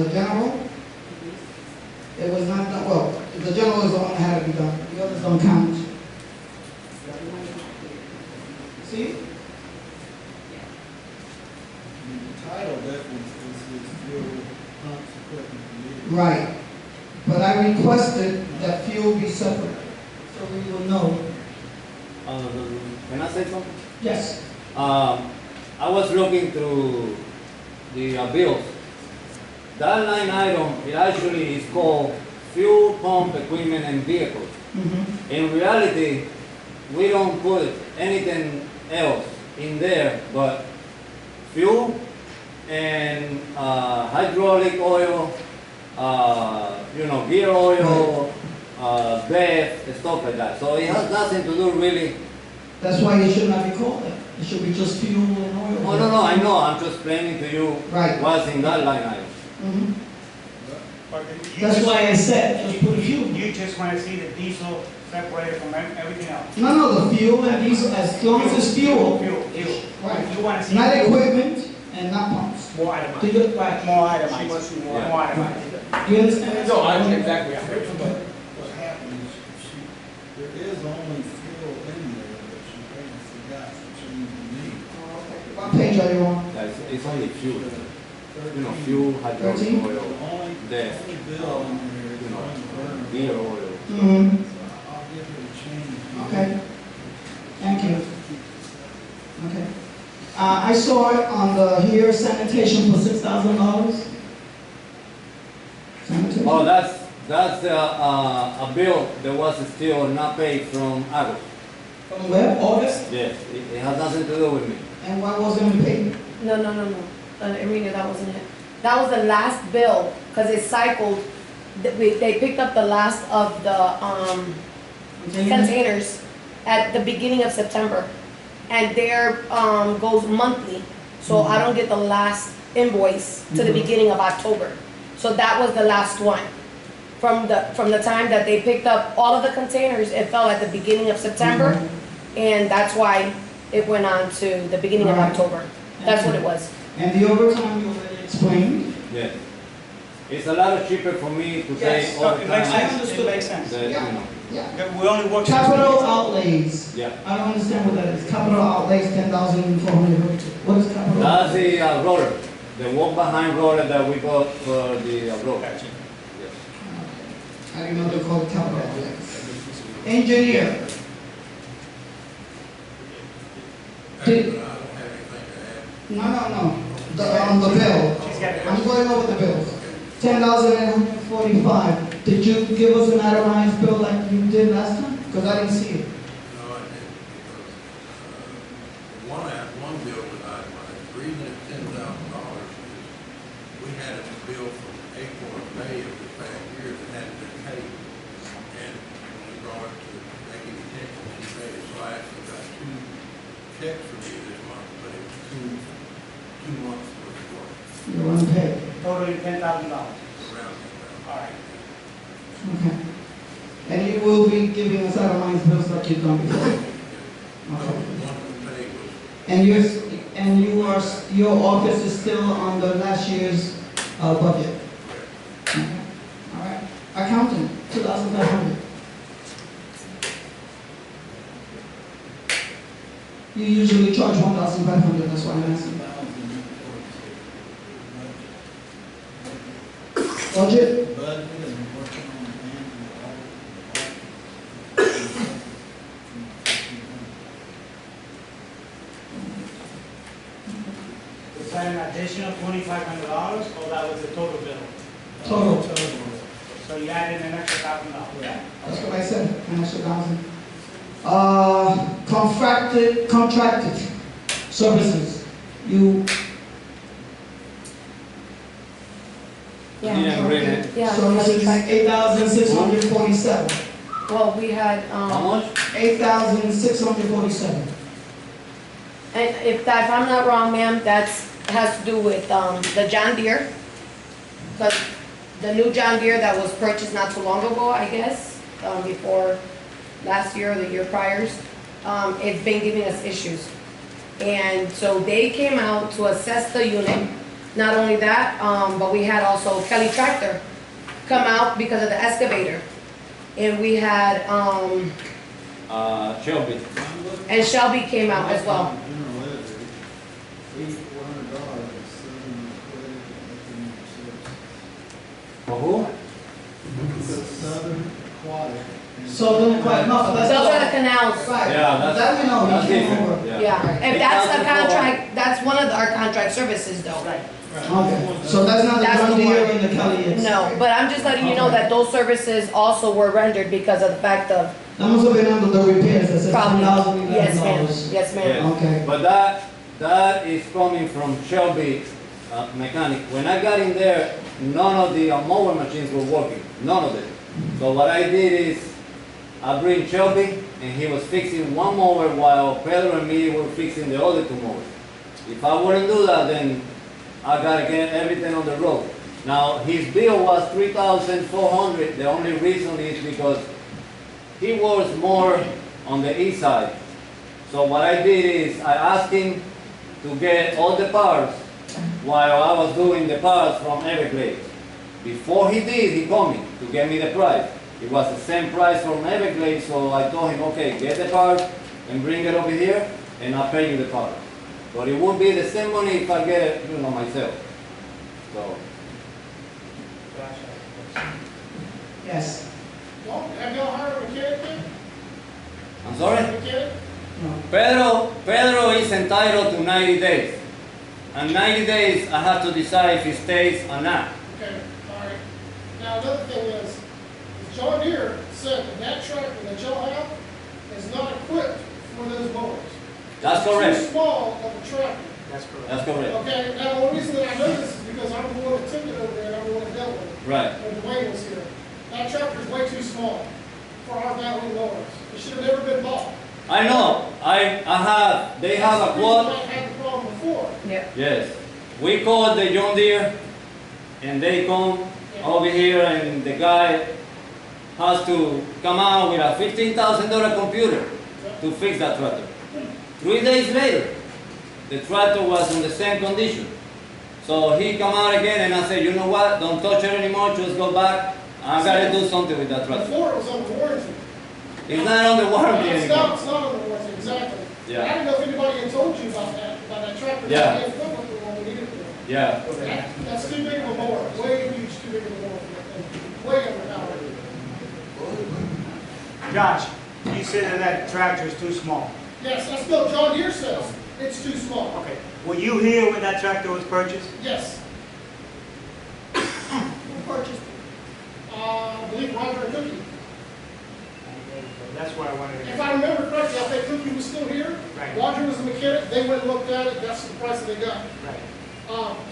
the general. It was not done, well, the general is the one that had to be done, the others don't count. See? The title difference is fuel pumps, equipment, and vehicles. Right. But I requested that fuel be separate, so we will know. Can I say something? Yes. I was looking through the bills. That line item, it actually is called fuel pump equipment and vehicles. Mm-hmm. In reality, we don't put anything else in there but fuel and hydraulic oil, gear oil, BEF, stuff like that. So it has nothing to do really. That's why it should not be called that. It should be just fuel and oil. Oh, no, I know. I'm just explaining to you Right. what's in that line item. Mhm. But you That's just- why I said, just put fuel. You just want to see the diesel separated from everything else. No, the fuel and diesel, as long as it's fuel. Fuel. Right. You want to see. Not fuel. equipment and not pumps. More Do itemized. you, right. More She itemized. wants to More more. itemized. Do you understand? No, I exactly. But what happened is there is only fuel in there, but she kind of forgot to change the name. What page are you on? It's only fuel. Fuel, hydraulic 13? The oil, only BEF, bill in there is on the burner. gear oil. Mm-hmm. I'll get her to change. the Okay. name. Thank you. Okay. I saw it on the here sanitation for $6,000. Sanitation? Oh, that's a bill that was still not paid from August. From where? August? Yes, it has nothing to do with me. And why wasn't it paid? No. Irina, that wasn't it. That was the last bill, because it cycled, they picked up the last of the, containers at the beginning of September. And their, goes monthly, so I don't get the last invoice to the beginning of October. So that was the last one. From the time that they picked up all of the containers, it fell at the beginning of September, and that's why it went on to the beginning of Alright. October. That's what it was. And the overtime you already explained? Yes. It's a lot cheaper for me to pay Yes. all the It makes time. sense. It makes sense. than, Yeah. Yeah, we only work. Capital outlays. Yeah. I don't understand what that is. Capital outlays, 10,400. What is capital? That's the roller, the walk behind roller that we bought for the road. Gotcha. Yes. I didn't know they called it capital outlays. Engineer. Did- I don't have anything to add. No. On the bill. She's got it. I'm going over the bills. 10,845. Did you give us an itemized bill like you did last time? Because I didn't see it. No, I didn't, because one bill was itemized. The reason it's $10,000 is we had a bill from April or May of this past year that hadn't been paid. And when we brought it to making attention, she paid it. So I actually got 2 checks from you this month, but it was two months worth of work, You want to pay. Totally $10,000. around $10,000. All right. Okay. And you will be giving us itemized bills like you've done before. The Okay. one we paid was Your office is still on the last year's budget? Okay. All right. Accountant, 2,500. You usually charge 1,500, that's why I'm asking. Budget? Budget and working on Was that an additional $2,500, or that was the total bill? Total. So you added an extra $1,000? Yeah. That's what I said, an extra 1,000. Contracted services. You, Yeah, really. Yeah. services, 8,647. Well, we had, How much? 8,647. and if I'm not wrong, ma'am, has to do with, the John Deere. Because the new John Deere that was purchased not too long ago, I guess, before last year or the year prior, it's been giving us issues. And so they came out to assess the unit, Not only that, but we had also Kelly Tractor come out because of the excavator. And we had, Shelby. and Shelby came out as well. For who? Southern Aquatic. So then, quite, no, Those that's. are the canals. Right. Yeah, that's- That we know, that's he came different, over. yeah. Yeah, if that's the contract, that's one of our contract services though. Okay, so that's not the That's John the Deere one. and the Kelly is? No, but I'm just letting you know that those services also were rendered because of the fact of That must have been under the repairs, that says probably, $10,011. yes ma'am, yes ma'am. Yeah. Okay. But that is coming from Shelby mechanic. When I got in there, none of the mower machines were working, none of them. So what I did is, I bring Shelby, and he was fixing one mower while Pedro and me were fixing the other two mowers. If I wouldn't do that, then I gotta get everything on the road. Now, his bill was $3,400. The only reason is because he works more on the east side. So what I did is, I asked him to get all the parts while I was doing the parts from Everglades. Before he did, he called me to get me the price. It was the same price from Everglades, so I told him, okay, get the parts and bring it over here, and I'll pay you the parts. But it would be the same money if I get it, myself. So, Yes. Well, have y'all hired a mechanic yet? I'm sorry? Mechanic? Pedro is entitled to 90 days. And 90 days, I have to decide if he stays or not. Okay, all right. Now, another thing is, John Deere said that tractor that y'all have is not equipped for those mowers. That's It's correct. too small of a tractor. That's correct. That's correct. Okay, now, the only reason that I know this is because I'm the one that took it over there and I'm the one that dealt with it. Right. When Dwayne was here. That tractor is way too small for our valley mowers. It should have never been bought. I know. They have a quote. That's the reason I had the problem before. Yeah. Yes. We called the John Deere, and they come over here, and the guy has to come out with a $15,000 computer to fix that tractor. 3 days later, the tractor was in the same condition. So he come out again, and I said, you know what? Don't touch it anymore. Just go back. I gotta do something with that tractor. Before it was under warranty. It's not on the warranty It's anymore. not under warranty, exactly. Yeah. I didn't know if anybody had told you about that tractor. Yeah. That equipment we wanted to get for. Yeah. That's too big of a mower, way huge, too big of a mower for that thing. Way overpowered. Josh, you said that that tractor is too small. Yes, that's what John Deere says. It's too small. Okay. Were you here when that tractor was purchased? Yes. Who purchased it? I believe Roger and Cookie. That's what I wanted to If know. I remember correctly, I think Cookie was still here. Right. Roger was a mechanic. They went and looked at it. That's the price that they got. Right.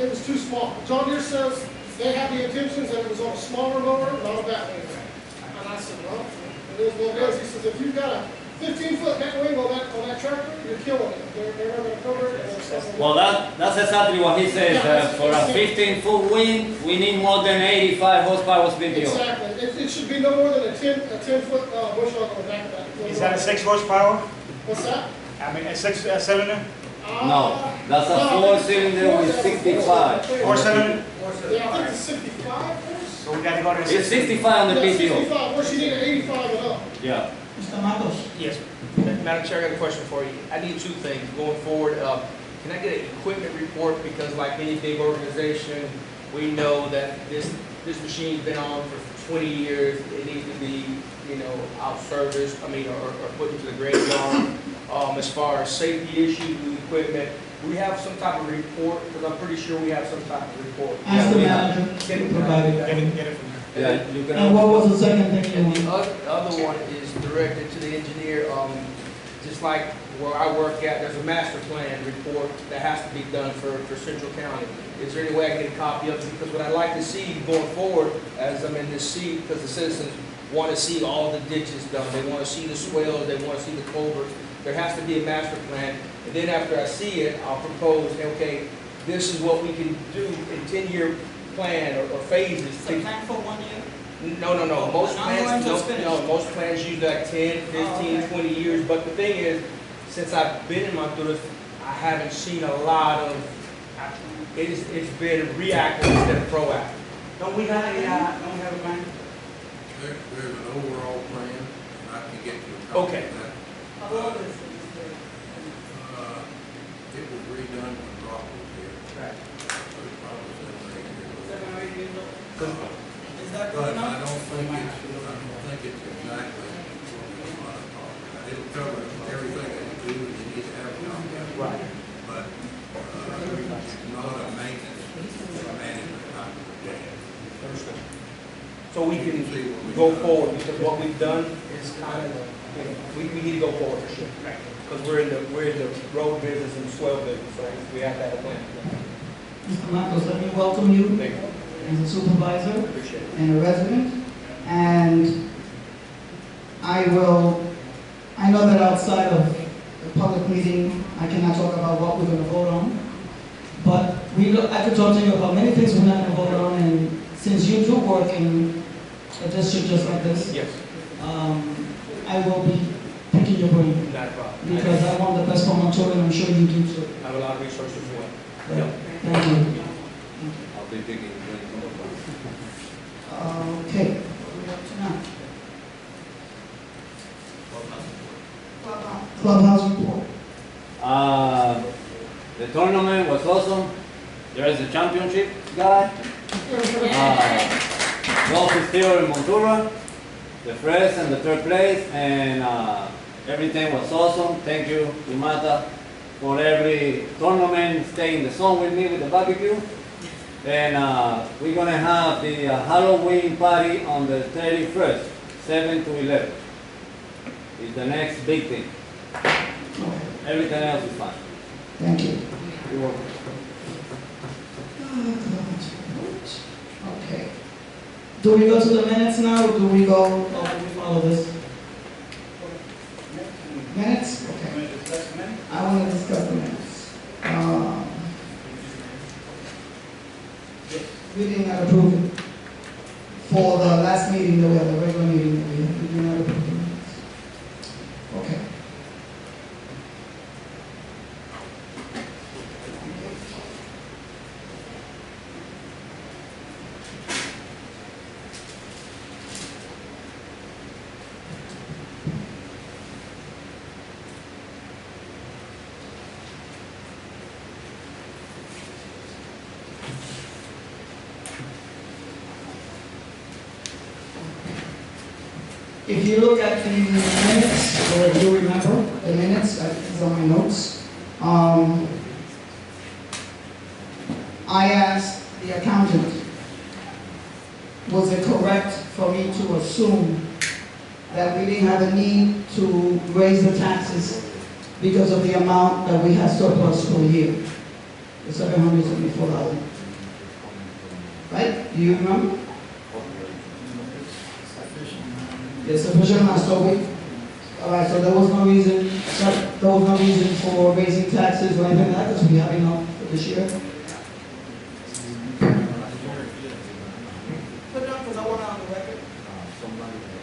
It was too small. John Deere says they have the intentions that it was on a smaller mower, not a bat wing. And I said, well, it is what it is. He says, if you've got a 15-foot bat wing on that tractor, you're killing it. They're not going to cover it. And it's Well, that's exactly what he says. For a 15-foot wing, we need more than 85 horsepower speed deal. Exactly. It should be no more than a 10-foot bush hog on the back of that. Is that a 6 horsepower? What's that? I mean, a 6 cylinder? No, that's a 4-cylinder with 65. 4-cylinder? Yeah, I think it's 65 horse. So we got to go to a It's 65 on the Yeah, PTO. 65 horse. You need an 85 and up. Yeah. Mr. Matos? Yes, Madam Chair, I got a question for you. I need two things going forward. Can I get an equipment report? Because like any big organization, we know that this machine's been on for 20 years. It needs to be, out serviced, or put into the graveyard. As far as safety issues with equipment, we have some type of report, because I'm pretty sure we have some type of report. Ask the manager to provide it. Get it from there. Yeah, you can. And what was the second thing you And the wanted? other one is directed to the engineer, just like where I work at, there's a master plan report that has to be done for Central County. Is there any way I can get a copy of it? Because what I'd like to see going forward, as I'm in this seat, because the citizens want to see all the ditches done, they want to see the swales, they want to see the culverts. There has to be a master plan, and then after I see it, I'll propose, okay, this is what we can do in 10-year plan or phases. So plan for 1 year? No. Most Not going plans, to finish. most plans use like 10, 15, okay. 20 years. But the thing is, since I've been in Honduras, I haven't seen a lot of It's been reactive instead of proactive. Don't we have a plan? There's an overall plan, and I can get you a copy Okay. of that. It was redone when Rock was here. Right. So it's probably 7 or 8 years old. Is that But good I enough? don't think it's exactly what we want to talk about. It'll cover everything that you do, and you need to have it on there. Right. But, it's not a maintenance, management type of project. So we can go forward, because what we've done is kind of, we need to go forward for sure. Because we're in the road business and swell business, so we have to have a plan. Mr. Matos, let me welcome you Thank you. as a supervisor Appreciate it. and a resident. And I know that outside of the public meeting, I cannot talk about what we're going to vote on. But I could talk to you about many things we're not going to vote on, and since you do work in a district just like this, Yes, I will be picking your brain, not a problem. because I want the best for my children, I'm sure you do too. I have a lot of resources as well. Thank you. I'll be picking it. Okay, we're up to now. Clubhouse report. The tournament was awesome. There is a championship guy. Golf is still in Montura, the first and the third place, and everything was awesome. Thank you to Mata for every tournament, stay in the zone with me with the barbecue. And we're gonna have the Halloween party on the 31st, 7 to 11. It's the next big thing. Everything else is fine. Thank you. You're welcome. Okay. Do we go to the minutes now, or do we follow this? Minutes? Okay. I want to discuss the minutes. We did not approve it for the last meeting that we had, the regular meeting that we had. We did not approve the minutes. Okay. If you look at the minutes, or if you remember the minutes, it's on my notes. I asked the accountant, was it correct for me to assume that we didn't have a need to raise the taxes because of the amount that we had surplus for a year, the $774? Right? Do you remember? It's sufficient last week. All right, so there was no reason for raising taxes or anything like that, because we have enough for this year. Put it up, because I want it on the record.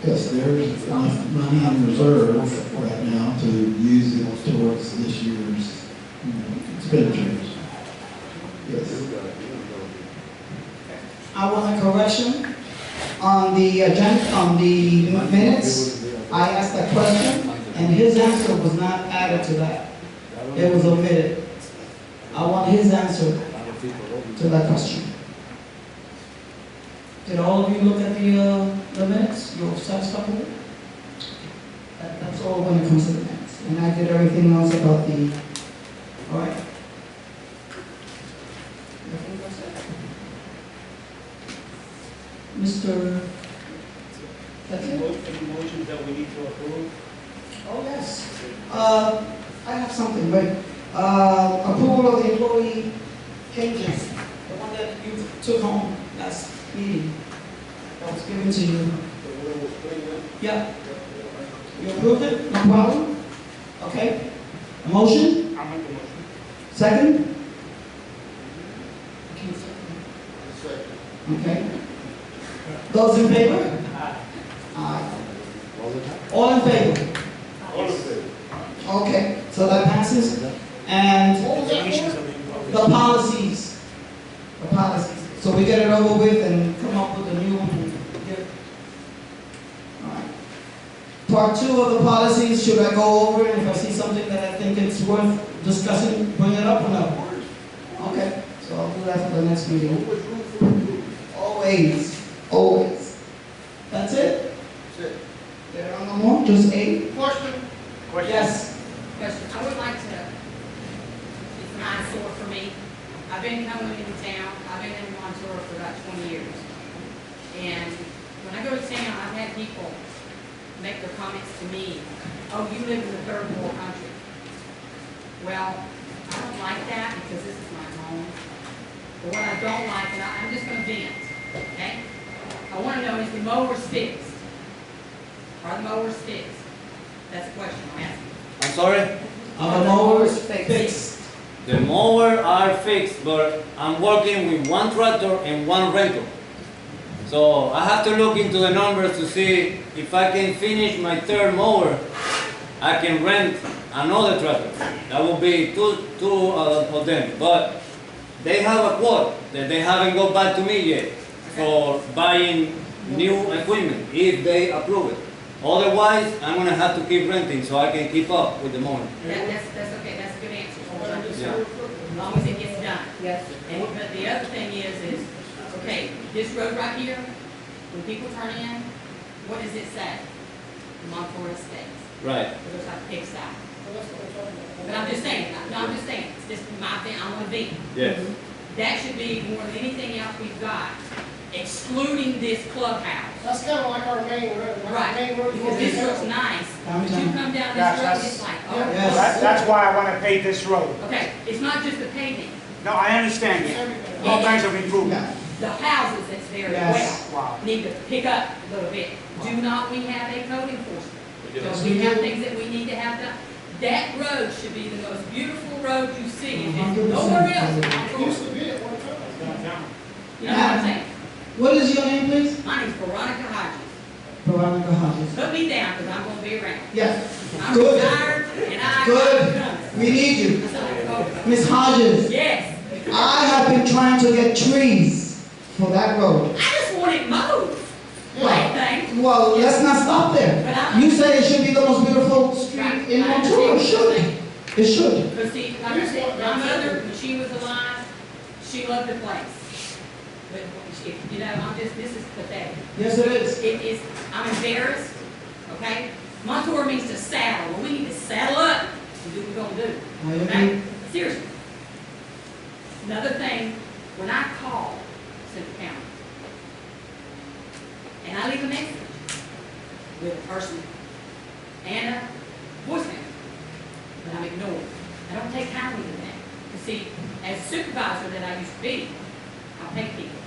Yes, there's enough money in reserve right now to use it towards this year's expenditures. Yes. I want a correction on the agenda, on the minutes. I asked that question, and his answer was not added to that. It was omitted. I want his answer to that question. Did all of you look at the minutes? You're satisfied with it? That's all when it comes to the minutes. And I did everything else about the, all right? Mr. That's it? Any motions that we need to approve? Oh, yes. I have something, but, approval of the employee changes, the one that you took home last meeting, that was given to you. Yeah. You approved it, no problem? Okay. A motion? I'll make the motion. Second? Okay. Those in favor? Aye. All in favor? Okay, so that passes. And the policies we get it over with and come up with a new one and get. All right. Part 2 of the policies, should I go over it? If I see something that I think it's worth discussing, bring it up or no? Okay, so I'll do that for the next meeting. Always, always. That's it? That's it. There are no more, just 8? Question? Yes. Question, I would like to, it's an eyesore for me. I've been coming into town, I've been in Montour for about 20 years. And when I go to town, I've had people make their comments to me, oh, you live in the third world country. Well, I don't like that because this is my home. But what I don't like, and I'm just gonna vent, okay? I wanna know, is the mowers fixed? Are the mowers fixed? That's the question I'm asking. I'm sorry? Are the mowers fixed? The mower are fixed, but I'm working with one tractor and one rental. So I have to look into the numbers to see if I can finish my third mower. I can rent another tractor. That will be two of them. But they have a quote that they haven't got back to me yet for buying new equipment if they approve it. Otherwise, I'm gonna have to keep renting so I can keep up with the mowing. That's okay, that's a good answer. Yeah. As long as it gets done. Yes. And, but the other thing is, okay, this road right here, when people turn in, what does it say? Montour Estates. Right. It looks like a pigsty. But I'm just saying, it's just my thing, I want to be. Yes. That should be more than anything else we've got, excluding this clubhouse. That's kind of like our main road. Our Right, main road because this looks nice, but you come down this road, it's like, oh. Yes. That's why I want to pave this road. Okay, it's not just the paving, No, I understand you. All kinds of improvement. the houses that's there Yes. as well Wow. need to pick up a little bit. Do not we have a code enforcement? Don't we have things that we need to have done? That road should be the most beautiful road you see, and there's nowhere else. It used to be at one time. You know what I'm saying? What is your name, please? My name's Veronica Hodges. Veronica Hodges. Put me down, because I'm gonna be around. Yes. I'm Good. retired, and I Good. got guns. We need you. So, Miss Hodges, yes, I have been trying to get trees for that road. I just want it mowed. Right thing. Well, let's not stop But there. I- You say it should be the most beautiful street in Montour. It should. It should. But see, like I said, my mother, when she was alive, she loved the place. But, she- you know, this is pathetic. Yes, it is. It is, I'm embarrassed, okay? Montour means to saddle, well, we need to saddle up and do what we're gonna do, I okay? agree. Seriously. Another thing, when I call Central County, and I leave a message with a person and a voicemail, but I'm ignored. I don't take kindly to that. You see, as a supervisor that I used to be, I pay people.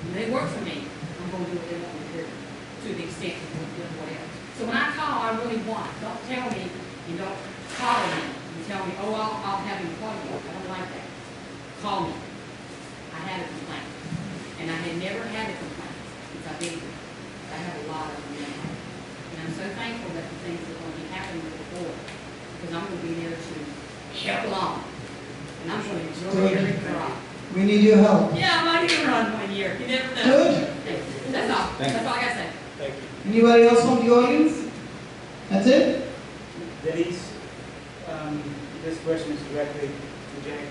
When they work for me, I'm gonna do what they want me to do, to the extent of whatever. So when I call, I really want, don't tell me, and don't call me, and tell me, oh, I'll have him call you. I don't like that. Call me. I had a complaint, and I had never had a complaint since I've been here. I have a lot of them now. And I'm so thankful that the things are going to be happening with the board, because I'm going to be there to help along. And I'm going to enjoy every drop. We need your help. Yeah, I might even run 1 year. You never know. Good. That's all. Thank That's all I got to say. Thank you. Anybody else from the audience? That's it? Denise, this question is directly to Jay.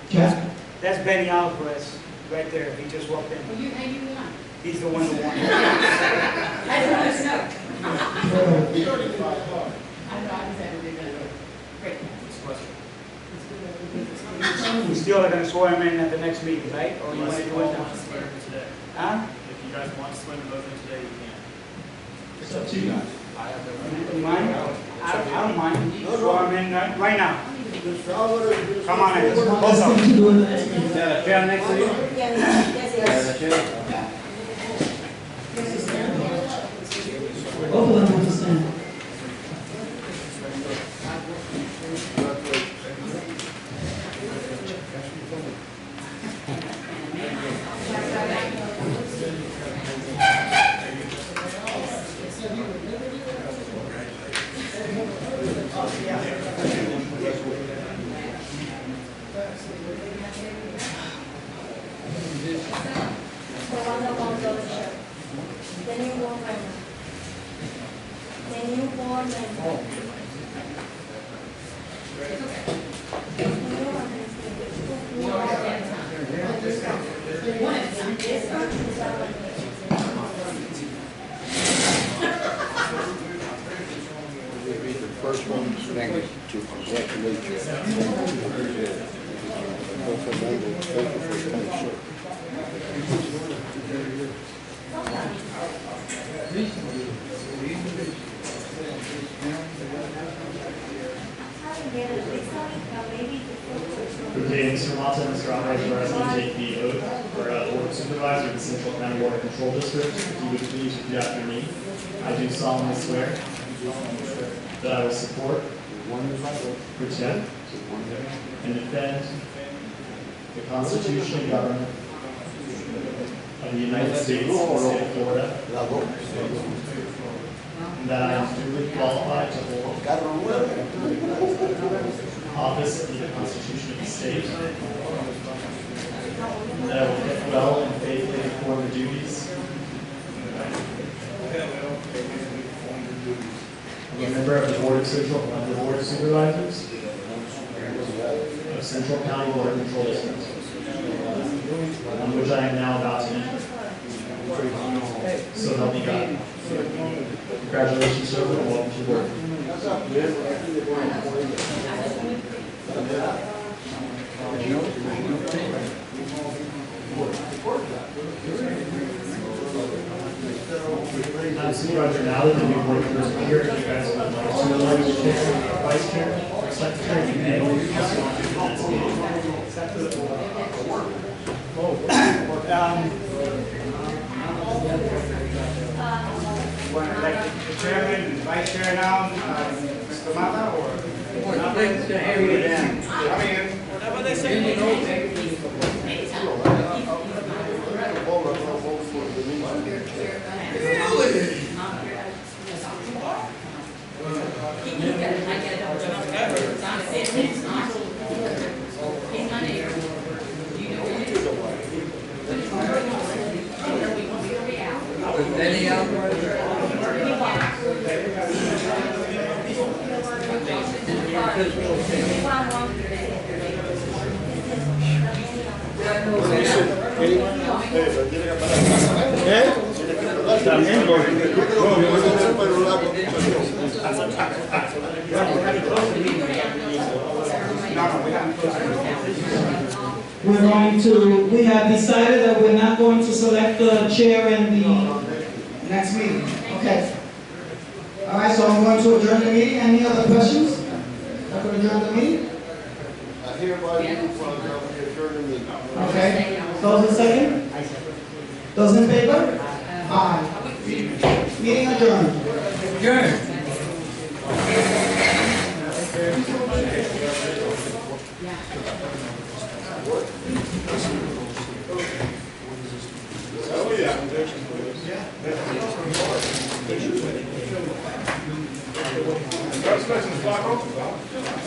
Okay. That's Benny Alvarez, right there. He just walked in. Well, you won. He's the one who won. I just want to know. He already did that part. I know, I just had to do that. Great. We still are going to swear him in at the next meeting, right? Or you want to do it now? Today. Huh? If you guys want to swim in both in today, you can. It's up to you guys. I have You mind? I don't mind. Swear him in right now. Come on in. Both Ask of them them. to do it next meeting. Is there a chair next to you? Yes, There's a chair? Both of them have to stand. The new board member. The new board member. First one, thank you to congratulate you. Thank you for coming, sir. Okay, Mr. Mata, Mr. Alvarez, we're asking you to take the oath for Board Supervisor of the Central County Water Control District. If you would please repeat after me. I do solemnly swear that I will support, protect, and defend the Constitution and government of the United States and the state of Florida, and that I am duly qualified to hold office under the Constitution of the state, that I will get well and faithfully perform the duties of a member of the Board of Supervisors of Central County Water Control District, on which I am now about to enter. So help me God. Congratulations, sir, and welcome to work. Supervisor, now that the new board members are here, if you guys would like to elect the chair, vice chair, or secretary, you may. The chairman, and vice chair now, Mr. Mata, or? Mr. Harry down. I mean, whatever they say. We have decided that we're not going to select the chair in the next meeting. Okay. All right, so I'm going to adjourn the meeting. Any other questions? I could adjourn the meeting? I hereby move for the adjourn the meeting. Okay. Those in second? Those in favor? Aye. Meeting adjourned. Adjourned.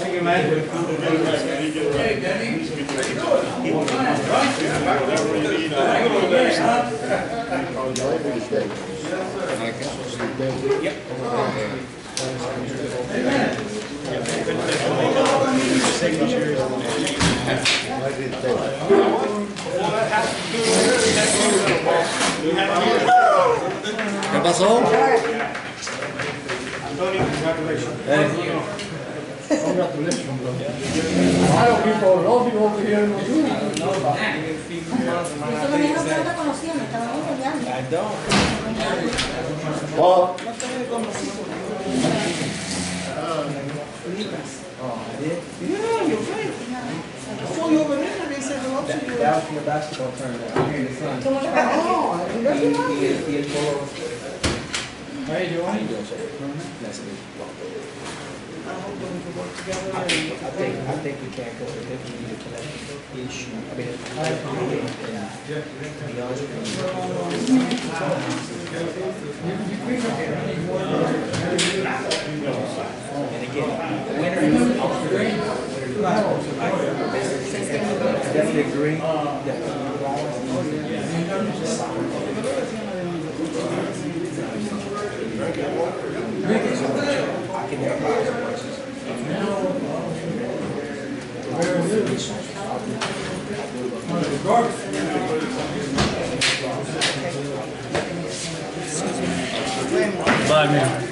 Thank you, man. Hey, Denny. ¿Qué pasó? Antonio, congratulations. Congratulations, bro. A lot of people over here in Honduras. No te conocía, me estaban estudiando. Paul. Yeah, you're right. I saw you over there and they said hello to you. That was from the basketball tournament. I'm here in the sun. Oh, He is full of. How you doing? How you doing, sir? Nice to meet you. I hope we can work together. I think we can, because we definitely need a connection issue. I mean, be honest and again, winner is definitely agree that 5 minutes.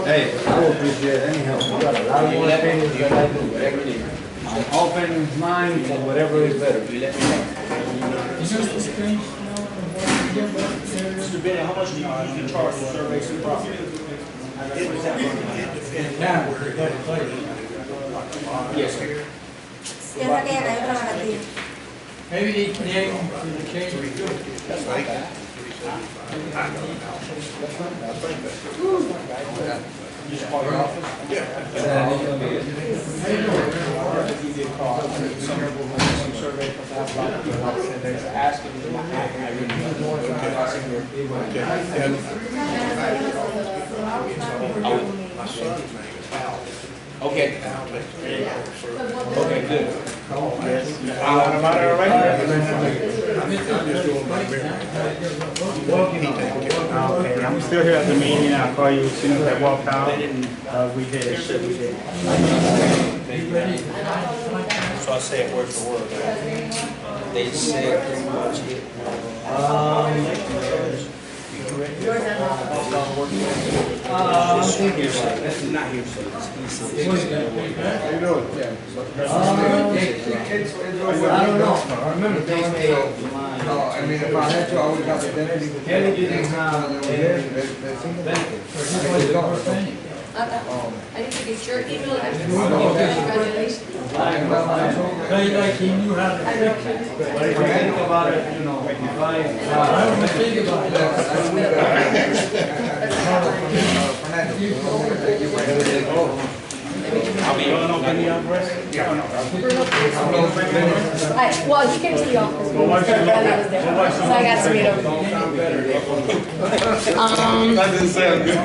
Hey, I will appreciate any help. You got a lot of more things that I do, whatever you need. I'm open mind for whatever is better. You let me know. Mr. Bennett, how much do you can charge for survey some property? Yes, sir. Cierra que hay otra baratía. Maybe they can change. That's right. You just call your office? Some survey from that block, they're asking, I really okay. Okay, good. I'm out of Okay, I'm still here at the meeting. I'll call you as soon as I walk out. We did it. So I say it word for word. They said pretty much it. That's not hearsay. How you doing? I don't know. I remember they say, I mean, if I had to, I would have got the benefit. Kelly didn't have I need to get your email address. Congratulations. Like he knew how to. But if you think about it, you know, if I don't think about I'll be on the office. Well, he came to the office. When was there. So I got to meet him. That didn't sound good.